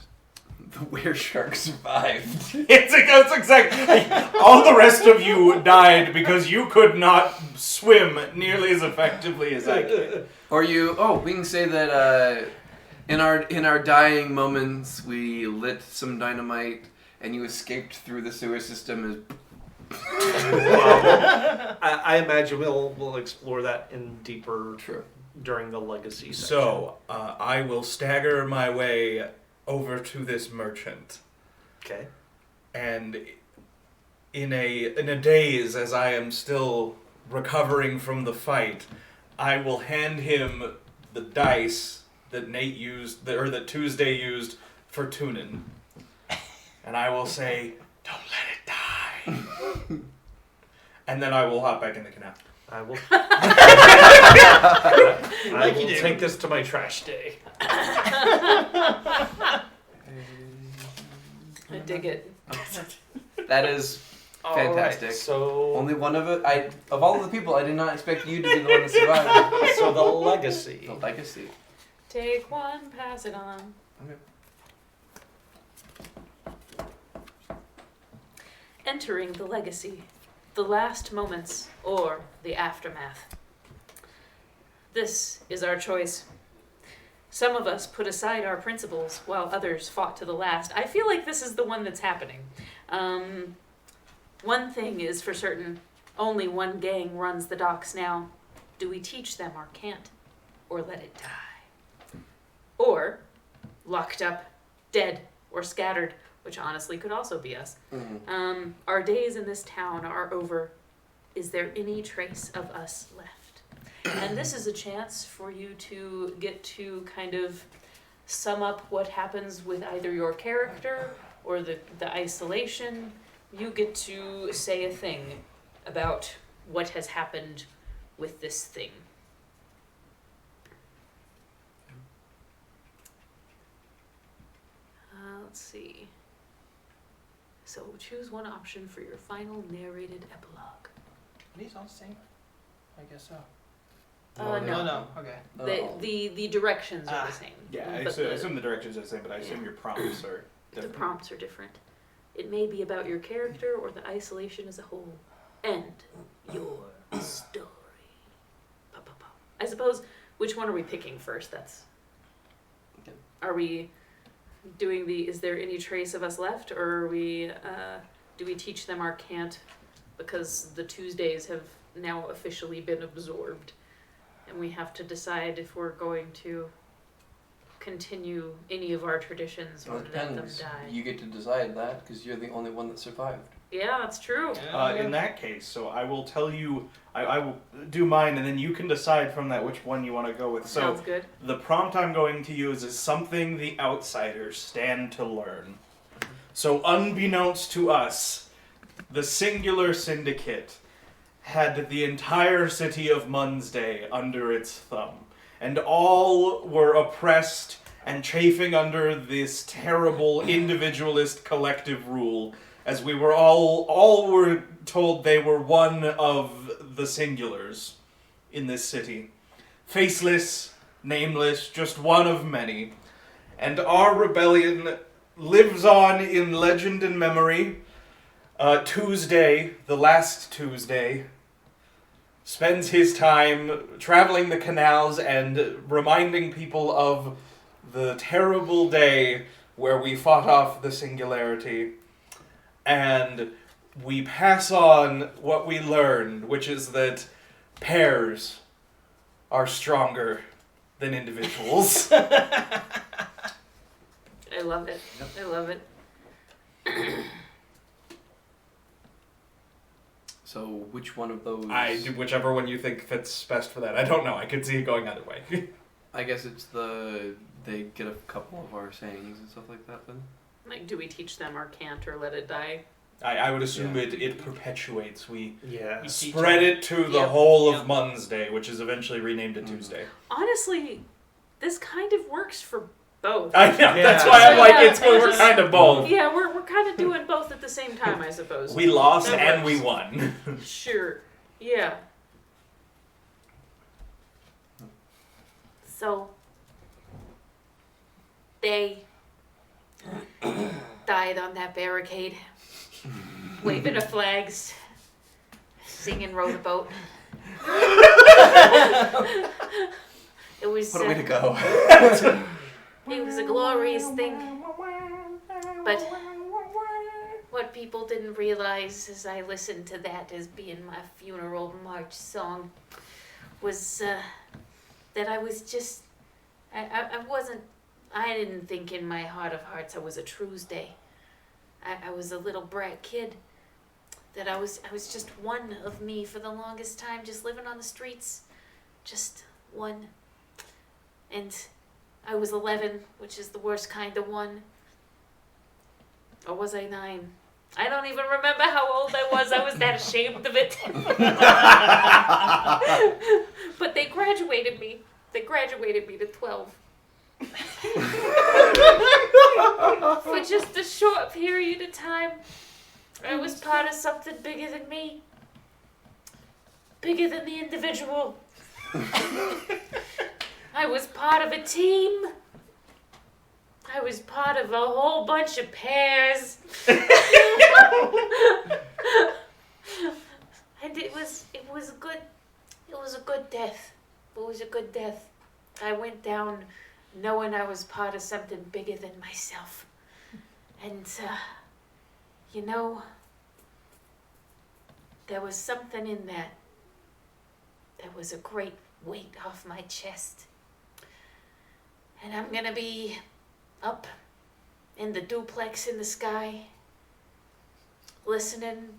The were shark survived. It's exactly. All the rest of you died because you could not swim nearly as effectively as I can. Or you? Oh, we can say that in our dying moments, we lit some dynamite, and you escaped through the sewer system. I imagine we'll explore that in deeper True. during the legacy section. So, I will stagger my way over to this merchant. Okay. And in a daze as I am still recovering from the fight, I will hand him the dice that Nate used, or that Tuesday used for tuning. And I will say, "Don't let it die." And then I will hop back in the canal. I will. I Like you will do. take this to my trash day. I dig it. That is All right. fantastic. So, Only one of it. Of all of the people, I did not expect you to be the one that survived. so the legacy. The legacy. Take one, pass it on. Okay. Entering the legacy, the last moments, or the aftermath. This is our choice. Some of us put aside our principles while others fought to the last. I feel like this is the one that's happening. One thing is for certain, only one gang runs the docks now. Do we teach them our cant, or let it die? Or, locked up, dead, or scattered, which honestly could also be us. Mm-hmm. Our days in this town are over. Is there any trace of us left? And this is a chance for you to get to kind of sum up what happens with either your character or the isolation. You get to say a thing about what has happened with this thing. Let's see. So choose one option for your final narrated epilogue. Are these all the same? I guess so. No. No. Okay. The directions are Ah. the same. Yeah, I but assume the directions are the same, but I assume Yeah. your prompts are the different. prompts are different. It may be about your character or the isolation as a whole, and your story. Pa-pa-pa. I suppose, which one are we picking first? That's. Okay. Are we doing the? Is there any trace of us left, or are we? Do we teach them our cant because the Tuesdays have now officially been absorbed, and we have to decide if we're going to continue any of our traditions or Well, it let them depends. die. You get to decide that because you're the only one that survived. Yeah, that's true. In that case, so I will tell you, I will do mine, and then you can decide from that which one you want to go with. So Sounds good. the prompt I'm going to use is something the outsiders stand to learn. So unbeknownst to us, the singular syndicate had the entire city of Munsday under its thumb, and all were oppressed and chafing under this terrible individualist collective rule, as we were all were told they were one of the singulars in this city. Faceless, nameless, just one of many. And our rebellion lives on in legend and memory. Tuesday, the last Tuesday, spends his time traveling the canals and reminding people of the terrible day where we fought off the singularity. And we pass on what we learned, which is that pairs are stronger than individuals. I love it. I love it. So which one of those? Whichever one you think fits best for that. I don't know. I could see it going either way. I guess it's they get a couple of our sayings and stuff like that then. Like, do we teach them our cant or let it die? I would assume it perpetuates. We Yeah. spread it to the Yep. whole Yep. of Munsday, which is eventually renamed to Tuesday. Honestly, this kind of works for both. I know. That's Yeah. why I'm like, Yeah, we're just- kind of both. Yeah, we're kind of doing both at the same time, I suppose. We lost That and works. we won. Sure. Yeah. So they died on that barricade, waving of flags, singing "Row the Boat." It was What a way to go. it was a glorious thing, but what people didn't realize as I listened to that as being my funeral march song was that I was just I didn't think in my heart of hearts I was a Tuesday. I was a little brat kid, that I was just one of me for the longest time, just living on the streets, just one. And I was 11, which is the worst kind of one. Or was I 9? I don't even remember how old I was. I was that ashamed of it. But they graduated me. They graduated me to 12. For just a short period of time, I was part of something bigger than me. Bigger than the individual. I was part of a team. I was part of a whole bunch of pairs. And it was a good death. It was a good death. I went down knowing I was part of something bigger than myself. And there was something in that. There was a great weight off my chest. And I'm gonna be up in the duplex in the sky, listening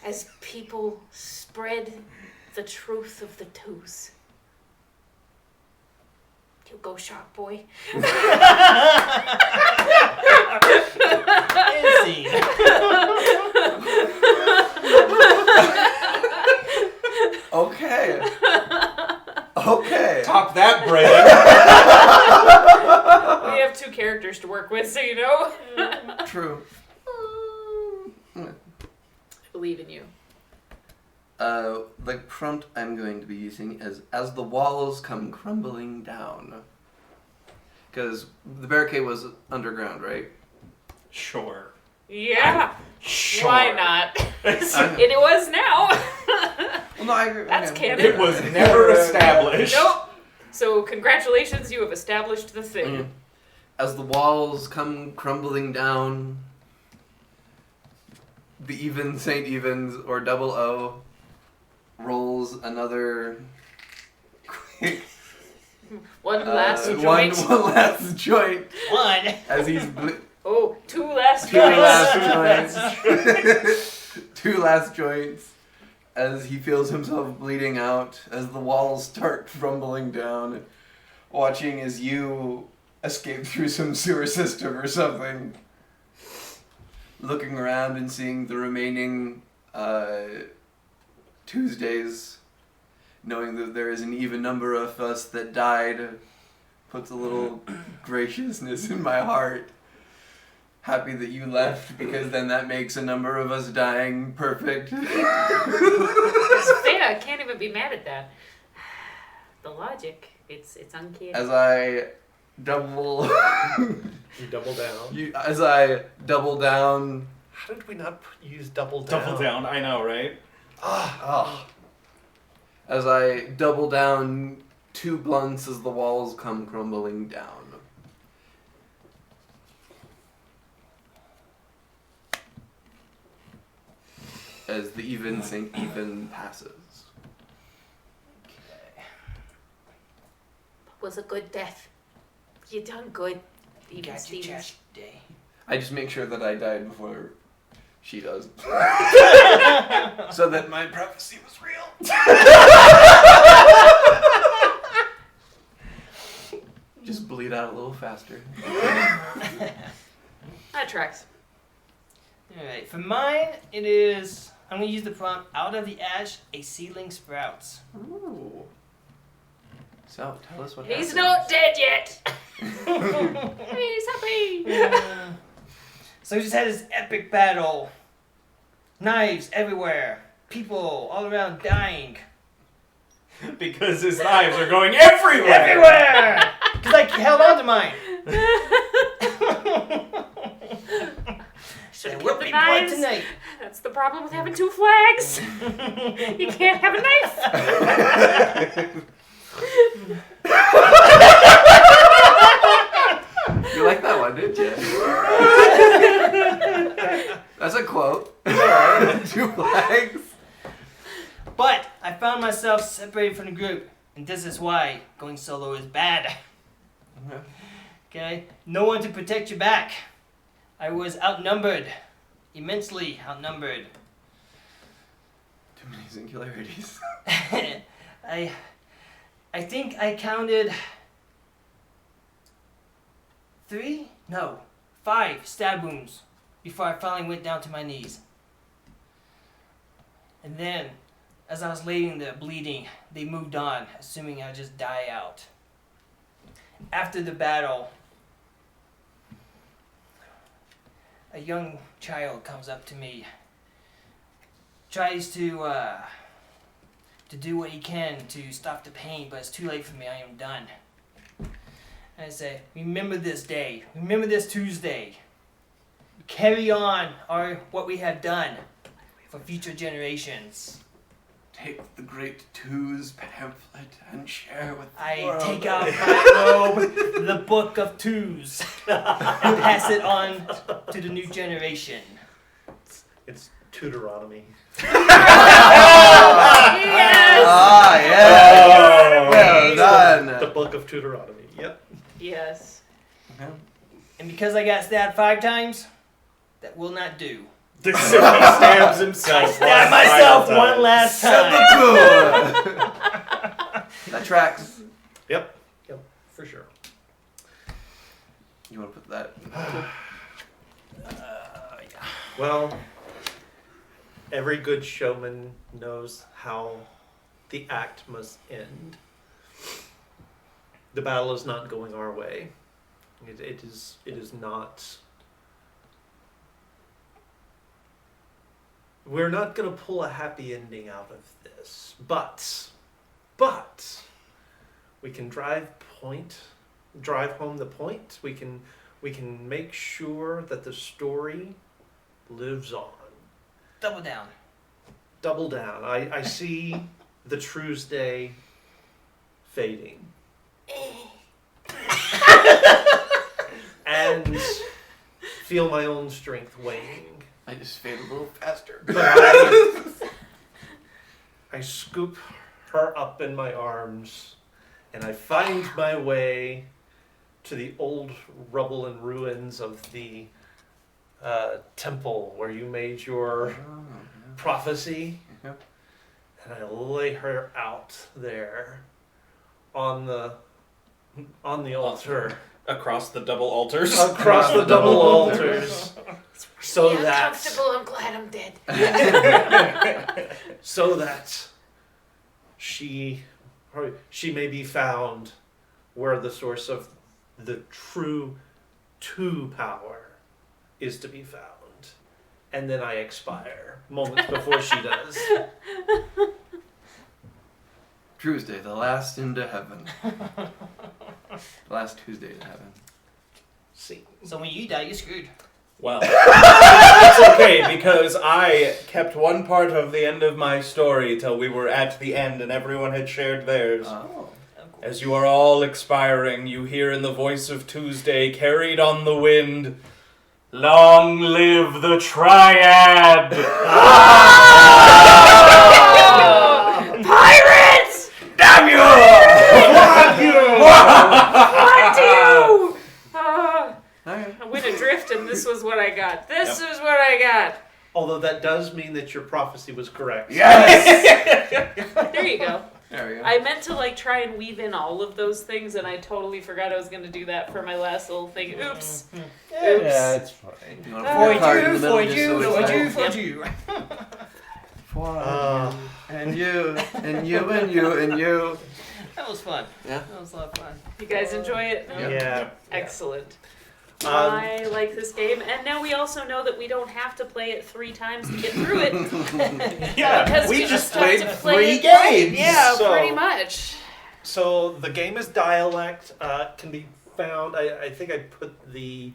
as people spread the truth of the twos. You go, sharp boy. Okay. Okay. Top that, Brandon. We have 2 characters to work with, so you know. True. I believe in you. The prompt I'm going to be using is as the walls come crumbling down. Because the barricade was underground, right? Sure. Yeah. Sure. Why not? It was now. Well, no, I agree. That's okay. canon. It was never established. Nope. So congratulations, you have established the thing. As the walls come crumbling down, the even Saint Evens or double O rolls another quick One last joint. one last joint One. as he's Oh, 2 last two joints. last joints. 2 last joints as he feels himself bleeding out as the walls start crumbling down, watching as you escape through some sewer system or something, looking around and seeing the remaining Tuesdays, knowing that there is an even number of us that died, puts a little graciousness in my heart. Happy that you left, because then that makes a number of us dying perfect. It's fair. I can't even be mad at that. The logic, it's uncanny. As I double... You double down. As I double down... How did we not use double down? Double down, I know, right? As I double down 2 blunts as the walls come crumbling down. As the even Saint Even passes. Was a good death. You done good, even Got your Stevens. chest day. I just make sure that I died before she does. So that my prophecy was real. Just bleed out a little faster. That tracks. Alright, for mine, it is. I'm going to use the prompt out of the ash, a seedling sprouts. Ooh. So, tell us what He's happened. not dead yet. He's happy. So we just had this epic battle. Knives everywhere. People all around dying. Because his knives are going everywhere. Everywhere! Because I held on to mine. Should have There will killed the be blood knives. tonight. That's the problem with having 2 flags. You can't have a knife. You like that one, didn't you? That's a quote. 2 flags. But I found myself separated from the group. And this is why going solo is bad. Okay? No one to protect your back. I was outnumbered. immensely outnumbered. Too many singularities. I think I counted 5 stab wounds before I finally went down to my knees. And then, as I was laying there bleeding, they moved on, assuming I'd just die out. After the battle, a young child comes up to me, tries to do what he can to stop the pain, but it's too late for me. I am done. And I say, remember this day. Remember this Tuesday. Carry on what we have done for future generations. Take the Great Twos pamphlet and share with the I world. take out my robe, the Book of Twos, and pass it on to the new generation. It's Deuteronomy. Yes! Ah, yeah. Well done. The Book of Deuteronomy. Yep. Yes. And because I got stabbed 5 times, that will not do. He stabs himself. Stab myself one last time. That tracks. Yep. For sure. You want to put that? Well, every good showman knows how the act must end. The battle is not going our way. It is not. We're not going to pull a happy ending out of this, but we can drive home the point. We can make sure that the story lives on. Double down. Double down. I see the Tuesday fading. And feel my own strength waning. I just fade a little faster. But I scoop her up in my arms, and I find my way to the old rubble and ruins of the temple where you made your prophecy. Yep. And I lay her out there on the altar. Across the double altars. Across the double altars. So Yeah, that uncomfortable. I'm glad I'm dead. so that she may be found where the source of the true two power is to be found. And then I expire moments before she does. Tuesday, the last into heaven. Last Tuesday to heaven. See. So when you die, you're screwed. Well, it's okay because I kept one part of the end of my story till we were at the end and everyone had shared theirs. Oh. As you are all expiring, you hear in the voice of Tuesday, carried on the wind, "Long live the Triad!" Pirates! Damn you! What do? Alright. I went adrift and this was what I got. This is what I got. Although that does mean that your prophecy was correct. Yes! There you go. There we go. I meant to try and weave in all of those things and I totally forgot I was going to do that for my last little thing. Oops. Yeah, it's fine. You want to put a card in the middle For just you, so for it's you, all- for you. And you, and you, and you, and you. That was fun. Yeah. That was a lot of fun. You guys enjoy it? Yeah. Excellent. Um, I like this game, and now we also know that we don't have to play it 3 times to get through it. Because we just just have played to play 3 it. games! Yeah, So- pretty much. So the game is Dialect. Can be found. I think I put the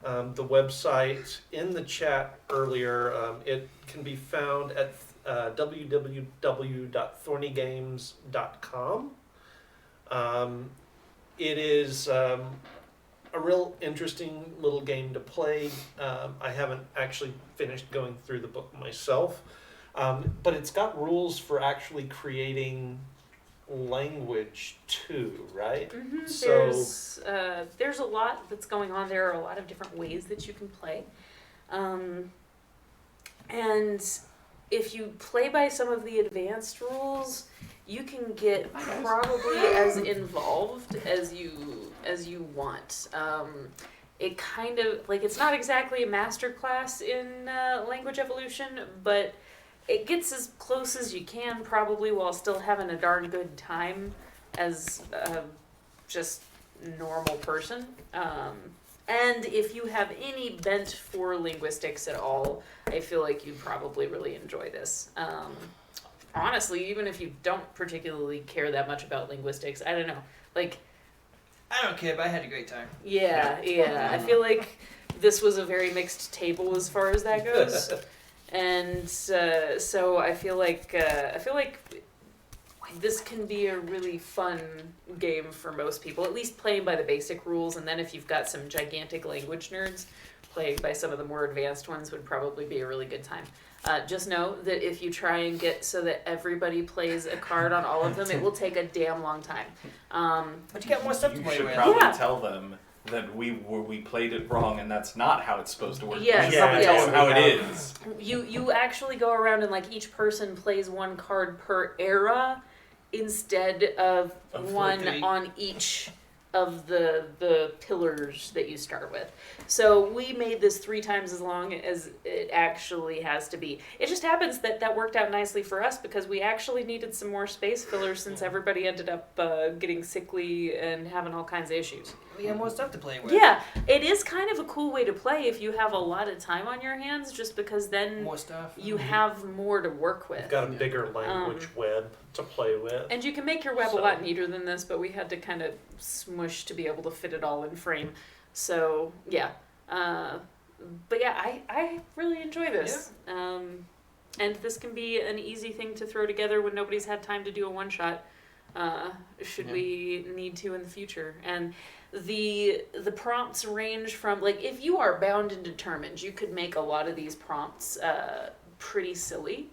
website in the chat earlier. It can be found at www.thornygames.com. It is a real interesting little game to play. I haven't actually finished going through the book myself, but it's got rules for actually creating language too, right? Mm-hmm. So- There's a lot that's going on. There are a lot of different ways that you can play. And if you play by some of the advanced rules, you can get probably as involved as you want. It kind of like it's not exactly a master class in language evolution, but it gets as close as you can probably while still having a darn good time as just normal person. And if you have any bent for linguistics at all, I feel like you'd probably really enjoy this. Honestly, even if you don't particularly care that much about linguistics, I don't know. Like, I don't care, but I had a great time. yeah. I feel like this was a very mixed table as far as that goes. And so I feel like this can be a really fun game for most people, at least playing by the basic rules, and then if you've got some gigantic language nerds, playing by some of the more advanced ones would probably be a really good time. Just know that if you try and get so that everybody plays a card on all of them, it will take a damn long time. But you got more stuff to You play should with. probably Yeah. tell them that we played it wrong and that's not how it's supposed to work. Yes, You should probably yes. tell them how it Yeah. is. You actually go around and like each person plays one card per era instead of Of one 3. on each of the pillars that you start with. So we made this 3 times as long as it actually has to be. It just happens that worked out nicely for us because we actually needed some more space fillers since everybody ended up getting sickly and having all kinds of issues. We got more stuff to play with. Yeah, it is kind of a cool way to play if you have a lot of time on your hands, just because then More stuff. you have more to work with. You've got a bigger language web to play with. And you can make your web So- a lot neater than this, but we had to kind of smush to be able to fit it all in frame. So, yeah. But yeah, I really enjoy this. And this can be an easy thing to throw together when nobody's had time to do a one-shot, should we need to in the future. And the prompts range from, like, if you are bound and determined, you could make a lot of these prompts pretty silly.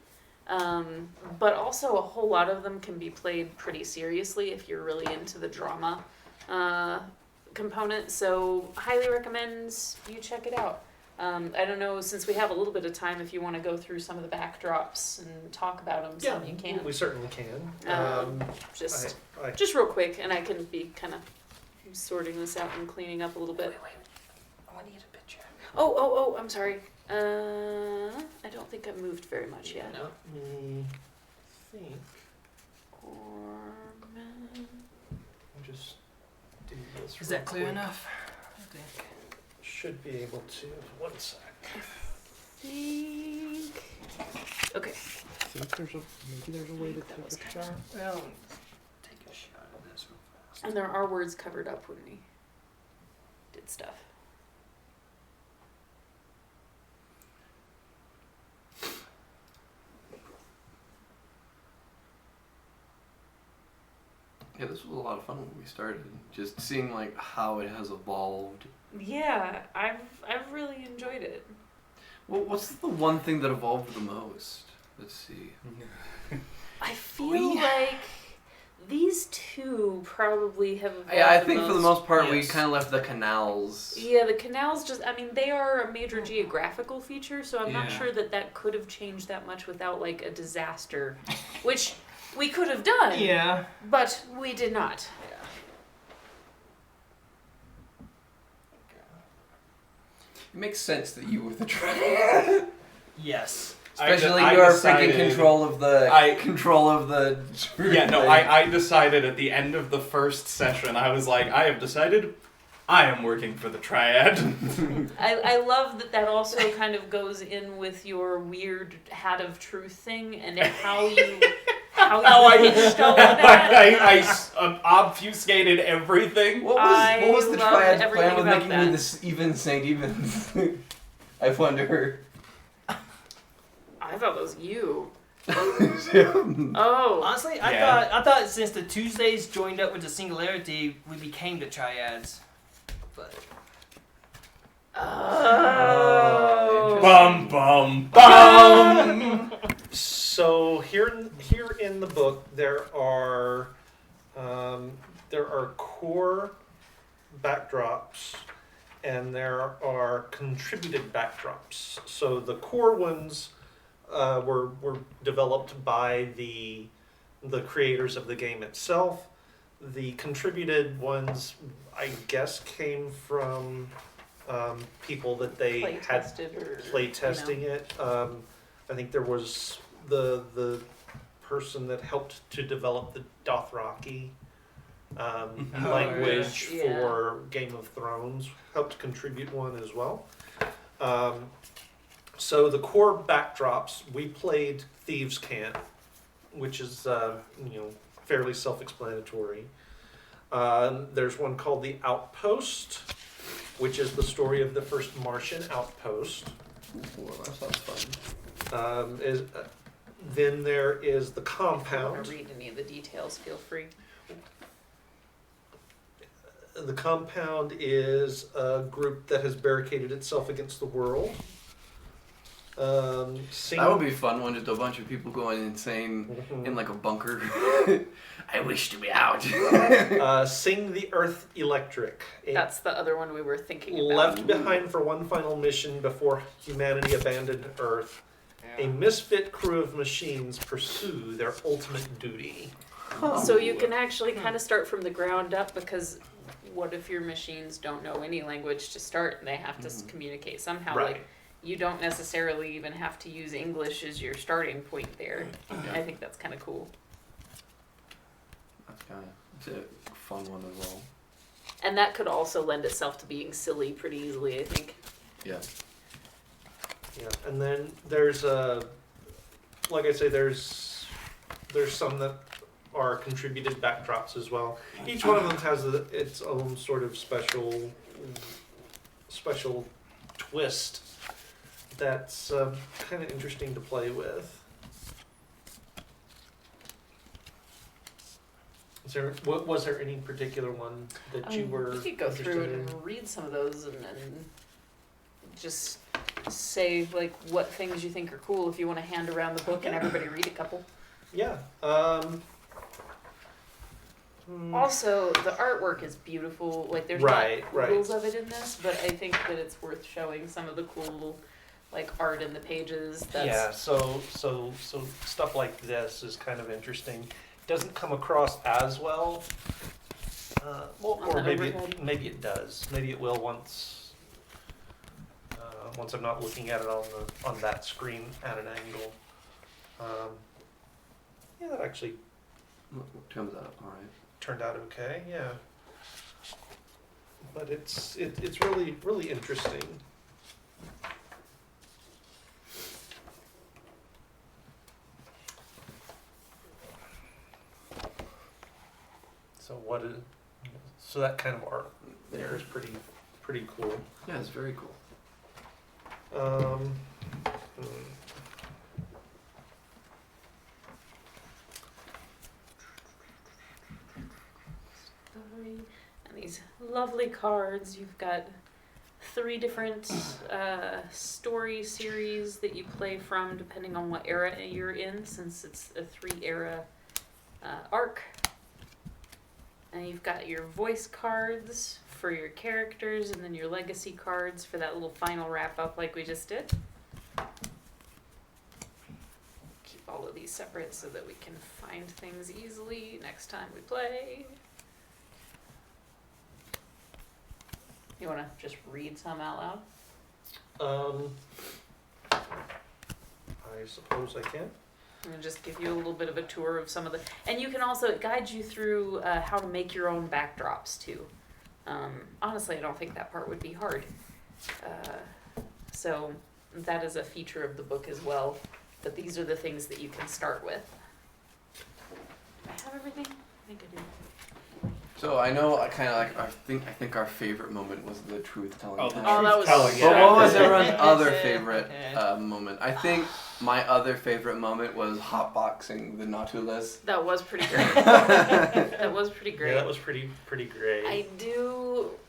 But also a whole lot of them can be played pretty seriously if you're really into the drama component. So highly recommend you check it out. I don't know, since we have a little bit of time, if you want to go through some of the backdrops and talk about them, some you can. We certainly can. Just I just real quick, and I can be kind of sorting this out and cleaning up a little bit. Wait. I want to get a picture. Oh, I'm sorry. I don't think I've moved very much yet. No. me think Orman. I'll just do this. Is real that clear quick. enough? I think. Should be able to. 1 sec. Think. Okay. Maybe there's a way to take a shot. Well, take a shot of this real fast. And there are words covered up when we did stuff. Yeah, this was a lot of fun when we started. Just seeing like how it has evolved. Yeah, I've really enjoyed it. Well, what's the one thing that evolved the most? Let's see. I feel like these two probably have evolved Yeah, I the think for the most part we Yes. kind of left the canals. Yeah, the canals just, I mean, they are a major geographical feature, so I'm not Yeah. sure that could have changed that much without, like, a disaster, which we could have done, Yeah. but we did not. It makes sense that you were the triad. Yes. Especially I your decided- freaking control of the Yeah, no, I decided at the end of the first session, I was like, I have decided I am working for the triad. I love that also kind of goes in with your weird hat of truth thing and how you pitched all of that. I obfuscated everything. What I was the love triad's everything plan with about making that. me this even Saint Evens? I wonder. I thought that was you. Yeah. Oh. Honestly, Yeah. I thought since the Tuesdays joined up with the Singularity, we became the Triads. But Oh. Bum bum bum. So here in the book there are core backdrops and there are contributed backdrops. So the core ones were developed by the creators of the game itself. The contributed ones, I guess, came from people that they Play had tested or play testing it. I think there was the person that helped to develop the Dothraki language yeah. for Game of Thrones, helped contribute one as well. So the core backdrops, we played Thieves' Cant, which is fairly self-explanatory. There's one called The Outpost, which is the story of the first Martian outpost. Well, that sounds fun. Then there is The If you want Compound. to read any of the details, feel free. The Compound is a group that has barricaded itself against the world. That would be a fun one, just a bunch of people going insane in like a bunker. I wish to be out. Sing the Earth Electric. That's the other one we were thinking about. Left behind for one final mission before humanity abandoned Earth, a misfit crew of machines pursue their ultimate duty. So you can actually kind of start from the ground up, because what if your machines don't know any language to start and they have to communicate somehow? Right. Like, you don't necessarily even have to use English as your starting point there. Yeah. I think that's kind of cool. That's kind of it's a fun one as well. And that could also lend itself to being silly pretty easily, I think. Yeah. Yeah, and then there's like I say, there's some that are contributed backdrops as well. Each one of them has its own sort of special twist that's kind of interesting to play with. Was there any particular one that you were We could go through interested in? and read some of those and just say like what things you think are cool if you want to hand around the book and everybody read a couple. Yeah. Also, the artwork is beautiful. Like, there's Right, not right. rules of it in this, but I think that it's worth showing some of the cool, like, art in the pages. That's, Yeah, so stuff like this is kind of interesting. Doesn't come across as well. On Or the maybe overhead? maybe it does. Maybe it will once I'm not looking at it on that screen at an angle. Yeah, that actually What comes out? All right. turned out okay. Yeah, but it's really interesting. So that kind of art there is pretty cool. Yeah, it's very cool. and these lovely cards. You've got 3 different story series that you play from depending on what era you're in, since it's a 3-era arc. And you've got your voice cards for your characters, and then your legacy cards for that little final wrap up like we just did. Keep all of these separate so that we can find things easily next time we play. You want to just read some out loud? I suppose I can. I'm going to just give you a little bit of a tour of some of the... And you can also, it guides you through how to make your own backdrops, too. Honestly, I don't think that part would be hard. So that is a feature of the book as well. But these are the things that you can start with. Do I have everything? I think I do. So I know I kind of like I think our favorite moment was the truth telling. Oh, the Oh, that was truth-telling, so But yeah. what was good. everyone's other favorite Okay. moment? I think my other favorite moment was hotboxing the Nautilus. That was pretty great. That was pretty great. Yeah, that was pretty great.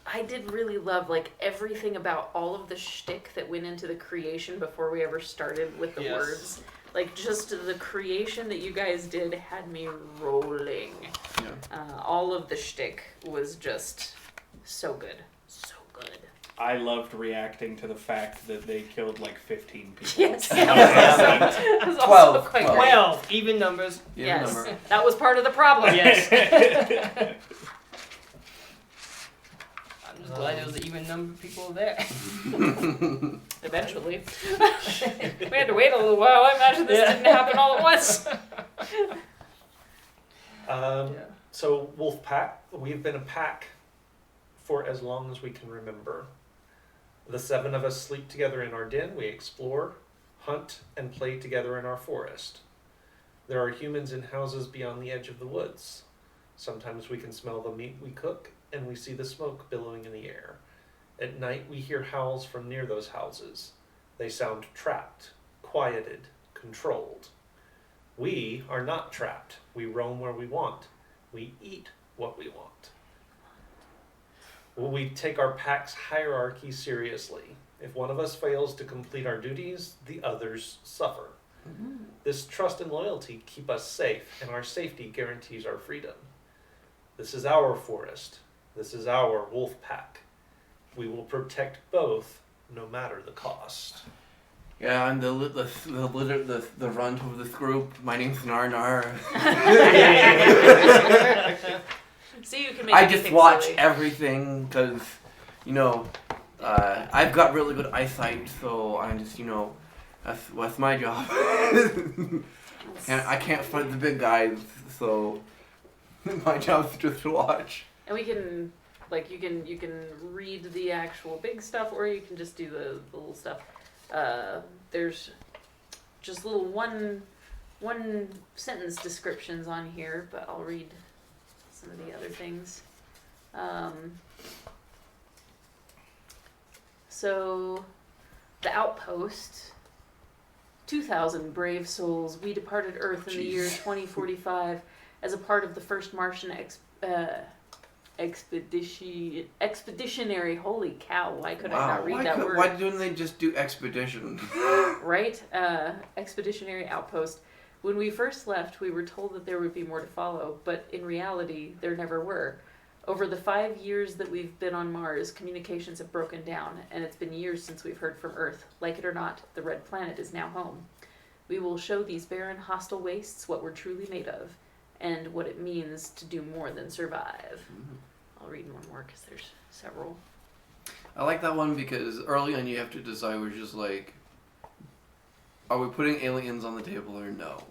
I did really love like everything about all of the shtick that went into the creation before we ever started with the Yes. words. Like just the creation that you guys did had me rolling. Yeah. All of the shtick was just so good. So good. I loved reacting to the fact that they killed like 15 people. Yes, that was also 12. quite great. 12, even numbers. Even Yes, number. that was part of the problem. Yes. I'm just glad there was an even number of people there. Eventually. We had to wait a little while. I imagine this didn't happen all at once. So wolf pack, we've been a pack for as long as we can remember. The 7 of us sleep together in our den, we explore, hunt, and play together in our forest. There are humans in houses beyond the edge of the woods. Sometimes we can smell the meat we cook, and we see the smoke billowing in the air. At night we hear howls from near those houses. They sound trapped, quieted, controlled. We are not trapped. We roam where we want. We eat what we want. We take our pack's hierarchy seriously. If one of us fails to complete our duties, the others suffer. This trust and loyalty keep us safe, and our safety guarantees our freedom. This is our forest. This is our wolf pack. We will protect both, no matter the cost. Yeah, I'm the runt of this group. My name's Narnar. See, you can make I just anything watch silly. everything because, I've got really good eyesight, so I'm just, that's my job. And I can't fight the big guys, so my job's just to watch. And we can, you can read the actual big stuff, or you can just do the little stuff. There's just little one sentence descriptions on here, but I'll read some of the other things. So, the outpost, 2,000 brave souls, we departed Earth in the year 2045 as a part of the first Martian expeditionary. Holy cow! Why could I not read that word? Why didn't they just do expedition? Right? Expeditionary outpost. When we first left, we were told that there would be more to follow, but in reality, there never were. Over the 5 years that we've been on Mars, communications have broken down, and it's been years since we've heard from Earth. Like it or not, the Red Planet is now home. We will show these barren, hostile wastes what we're truly made of, and what it means to do more than survive. I'll read one more because there's several. I like that one because early on you have to decide, we're just like, are we putting aliens on the table or no?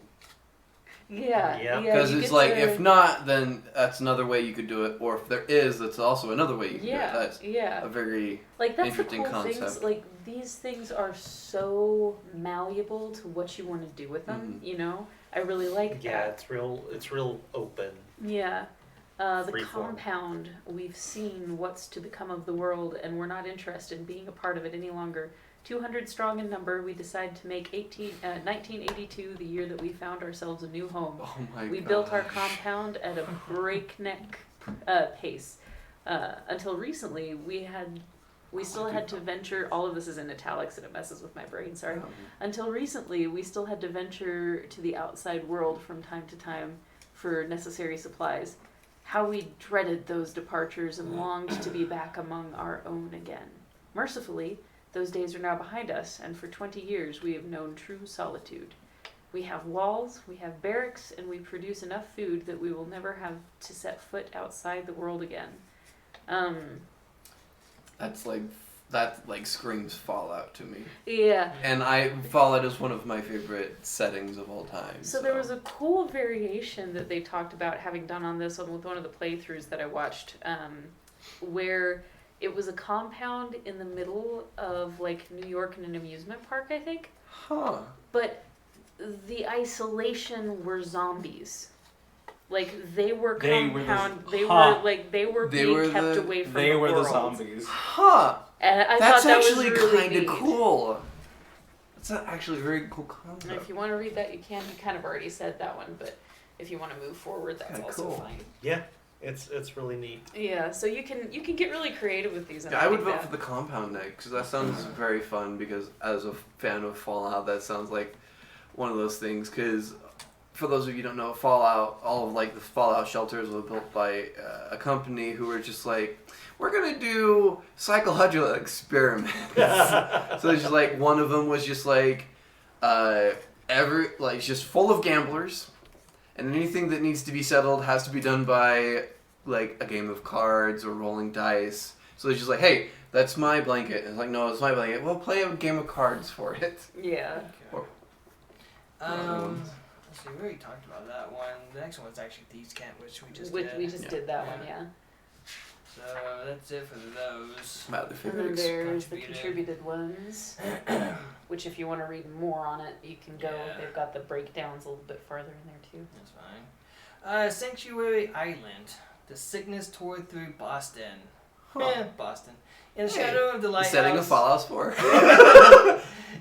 Yeah. Because you it's get like, to- if not, then that's another way you could do it, or if there is, that's also another way you can do it. That's a very Like, that's interesting the cool concept. things. Like, these things are so malleable to what you want to do with them. You know, I really like Yeah, that. it's real open. Yeah. The Freeform. compound, we've seen what's to become of the world, and we're not interested in being a part of it any longer. 200 strong in number, we decided to make 1982 the year that we found ourselves a new home. Oh my god. We built our compound at a breakneck pace. Until recently, we still had to venture. All of this is in italics and it messes with my brain. Sorry. Until recently, we still had to venture to the outside world from time to time for necessary supplies. How we dreaded those departures and longed to be back among our own again. Mercifully, those days are now behind us, and for 20 years we have known true solitude. We have walls, we have barracks, and we produce enough food that we will never have to set foot outside the world again. That screams Fallout to me. Yeah. And Fallout is one of my favorite settings of all time. So there was a cool variation that they talked about having done on this one with one of the playthroughs that I watched, where it was a compound in the middle of New York in an amusement park, I think. Huh. But the isolation were zombies. They were compound. They were being kept away from the They were world. the zombies. Huh. And I That's thought that actually was really kind of neat. cool. That's actually a very cool And concept. if you want to read that, you can. You kind of already said that one, but if you want to move forward, that's Kinda also cool. fine. Yeah, it's really neat. Yeah, so you can get really creative with these. And Yeah, I would like vote that. for the compound next because that sounds very fun. Because as a fan of Fallout, that sounds like one of those things. Because for those of you who don't know, Fallout, all of like the Fallout shelters were built by a company who were just like, we're gonna do psychological experiments. So it's just like one of them was just like it's just full of gamblers, and anything that needs to be settled has to be done by like a game of cards or rolling dice. So it's just like, hey, that's my blanket. And it's like, no, it's my blanket. Well, play a game of cards for it. Yeah. Let's see, we already talked about that one. The next one's actually Thieves' Camp, which we just did. We just did that one, yeah. So that's it for those. My other And favorites. then there's the Contributed. contributed ones, which if you want to read more on it, you can go. Yeah. They've got the breakdowns a little bit farther in there too. That's fine. Sanctuary Island. The sickness tore through Boston. Huh. Boston. In the Hey, shadow of the The lighthouse. setting of Fallout 4.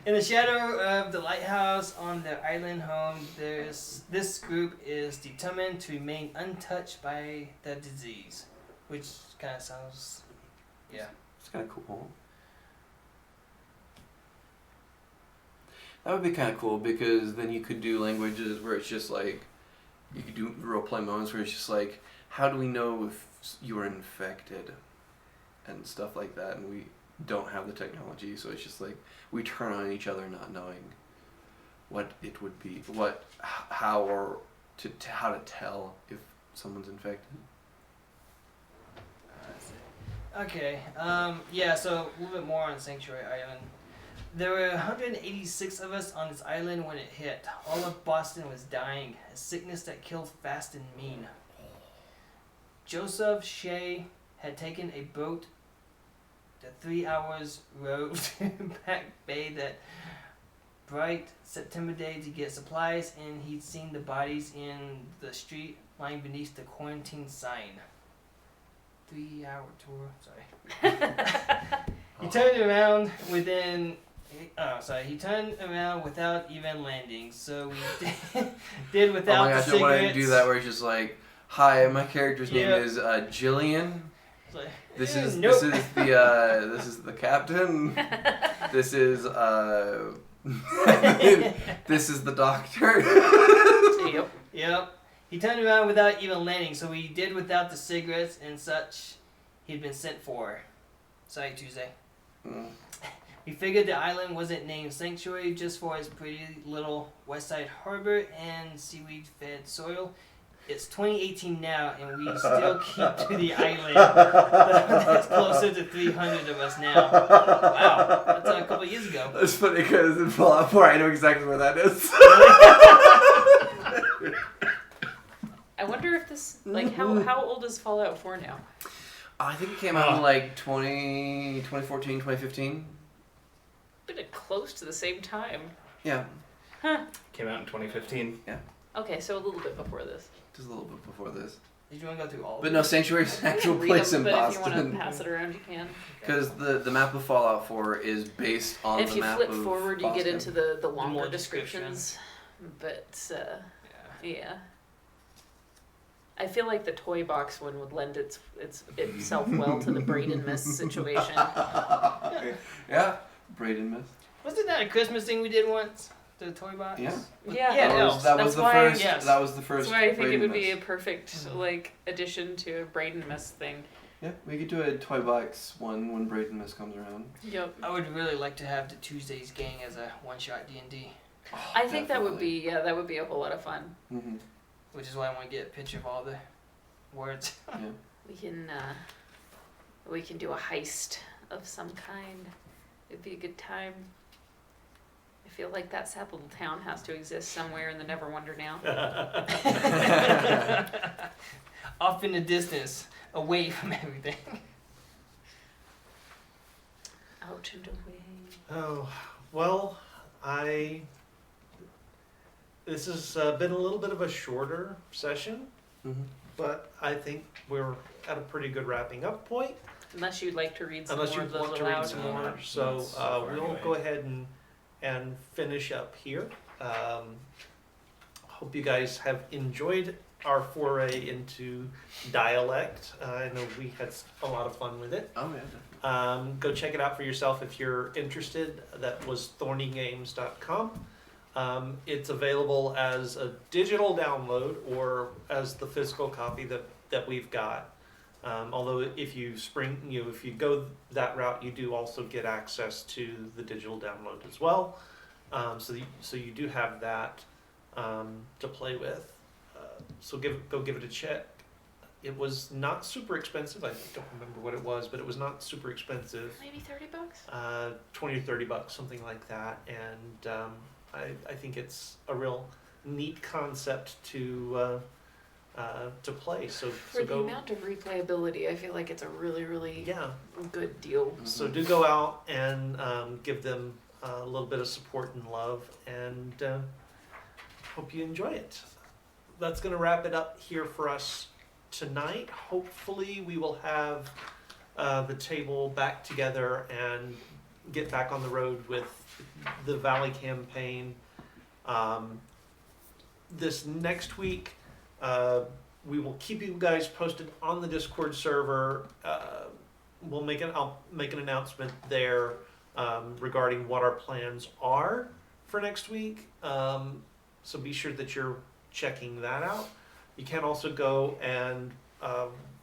In the shadow of the lighthouse on their island home, this group is determined to remain untouched by the disease, which kind of sounds, yeah. It's kind of cool. That would be kind of cool because then you could do languages where it's just like, you could do roleplay moments where it's just like, how do we know if you are infected? And stuff like that, and we don't have the technology, so it's just like, we turn on each other not knowing what it would be, how to tell if someone's infected. Okay, yeah, so a little bit more on Sanctuary Island. There were 186 of us on this island when it hit. All of Boston was dying, a sickness that killed fast and mean. Joseph Shea had taken a boat the 3 hours rowed to Back Bay that bright September day to get supplies, and he'd seen the bodies in the street lying beneath the quarantine sign. 3-hour tour, sorry. He turned around he turned around without even landing, so we did without Oh my gosh, the I want to cigarettes. do that where it's just like, hi, my character's name Yep. is Jillian. It's like, This eh, is nope. this is the captain. This is this is the doctor. Yep. Yep. He turned around without even landing, so we did without the cigarettes and such he'd been sent for. Sorry, Tuesday. Mm. We figured the island wasn't named Sanctuary just for its pretty little west side harbor and seaweed-fed soil. It's 2018 now, and we still keep to the island. That's closer to 300 of us now. Wow, that's a couple years ago. That's funny because in Fallout 4 I know exactly where that is. I wonder if this, like, how old is Fallout 4 now? I think it came out in like 2014, 2015. Been close to the same time. Yeah, Came out in 2015. Okay, so a little bit before this. just a little bit before this. Did you want to go through all of But them? no, Sanctuary's an I actual can read place them, in but if you want to Boston. pass it around, you can. Because the map of Fallout 4 is based on If the you map flip of forward, you get Boston. into the longer more descriptions. But, Yeah. yeah. I feel like the toy box one would lend itself well to the Braden Mist situation. Yeah, Braden Myth. Wasn't that a Christmas thing we did once? The toy box? Yeah. Yeah, Yeah, that no, was, that was that's the why- first. yes. That was the first. That's why I think it Braden would be a Myth. perfect like addition to a Braden Mist thing. Yeah, we could do a toy box one when Braden Myth comes around. Yep. I would really like to have the Tuesdays gang as a one-shot D&D, I think that would be that would be a whole lot of fun. Mm-hmm. which is why I want to get a picture of all the words. We can do a heist of some kind. It'd be a good time. I feel like that sad little town has to exist somewhere in the Neverwonder now. Off in the distance, away from everything. Out and away. Oh, well, this has been a little bit of a shorter session, Mm-hmm. but I think we're at a pretty good wrapping up point. Unless you'd like to read some Unless more you of those want to read aloud. some more. So That's so far we'll anyway. go ahead and finish up here. Hope you guys have enjoyed our foray into Dialect. I know we had a lot of fun with it. Oh yeah, definitely. Go check it out for yourself if you're interested. That was thornygames.com. It's available as a digital download or as the physical copy that we've got. Although if you if you go that route, you do also get access to the digital download as well. So you do have that to play with. So go give it a check. It was not super expensive. I don't remember what it was, but it was not super expensive. Maybe $30. $20 or $30, something like that. And I think it's a real neat concept to play. So For the go. amount of replayability, I feel like it's a really, really Yeah. good deal. So do go out and give them a little bit of support and love, and hope you enjoy it. That's going to wrap it up here for us tonight. Hopefully we will have the table back together and get back on the road with the Valley campaign. This next week, we will keep you guys posted on the Discord server. I'll make an announcement there regarding what our plans are for next week. So be sure that you're checking that out. You can also go and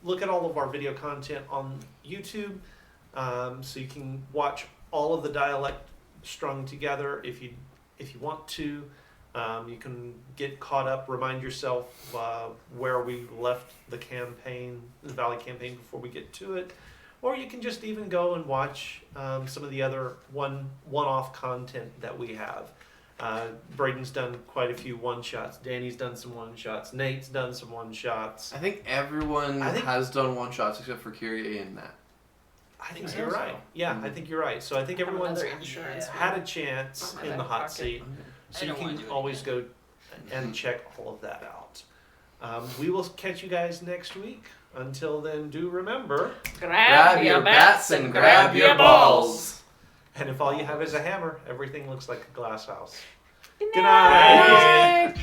look at all of our video content on YouTube, so you can watch all of the Dialect strung together if you want to. You can get caught up, remind yourself where we left the Valley campaign before we get to it. Or you can just even go and watch some of the other one-off content that we have. Braden's done quite a few one-shots. Danny's done some one-shots. Nate's done some one-shots. I think everyone has done one-shots except for Kyrie and Matt. I think you're right. Yeah, I think you're right. So I think Have everyone's another insurance had a chance on my in the back hot pocket. seat. So I you don't wanna can do it always again. go and check all of that out. We will catch you guys next week. Until then, do remember, Grab your bats and grab your balls. and if all you have is a hammer, everything looks like a glass house. Good Good night. night.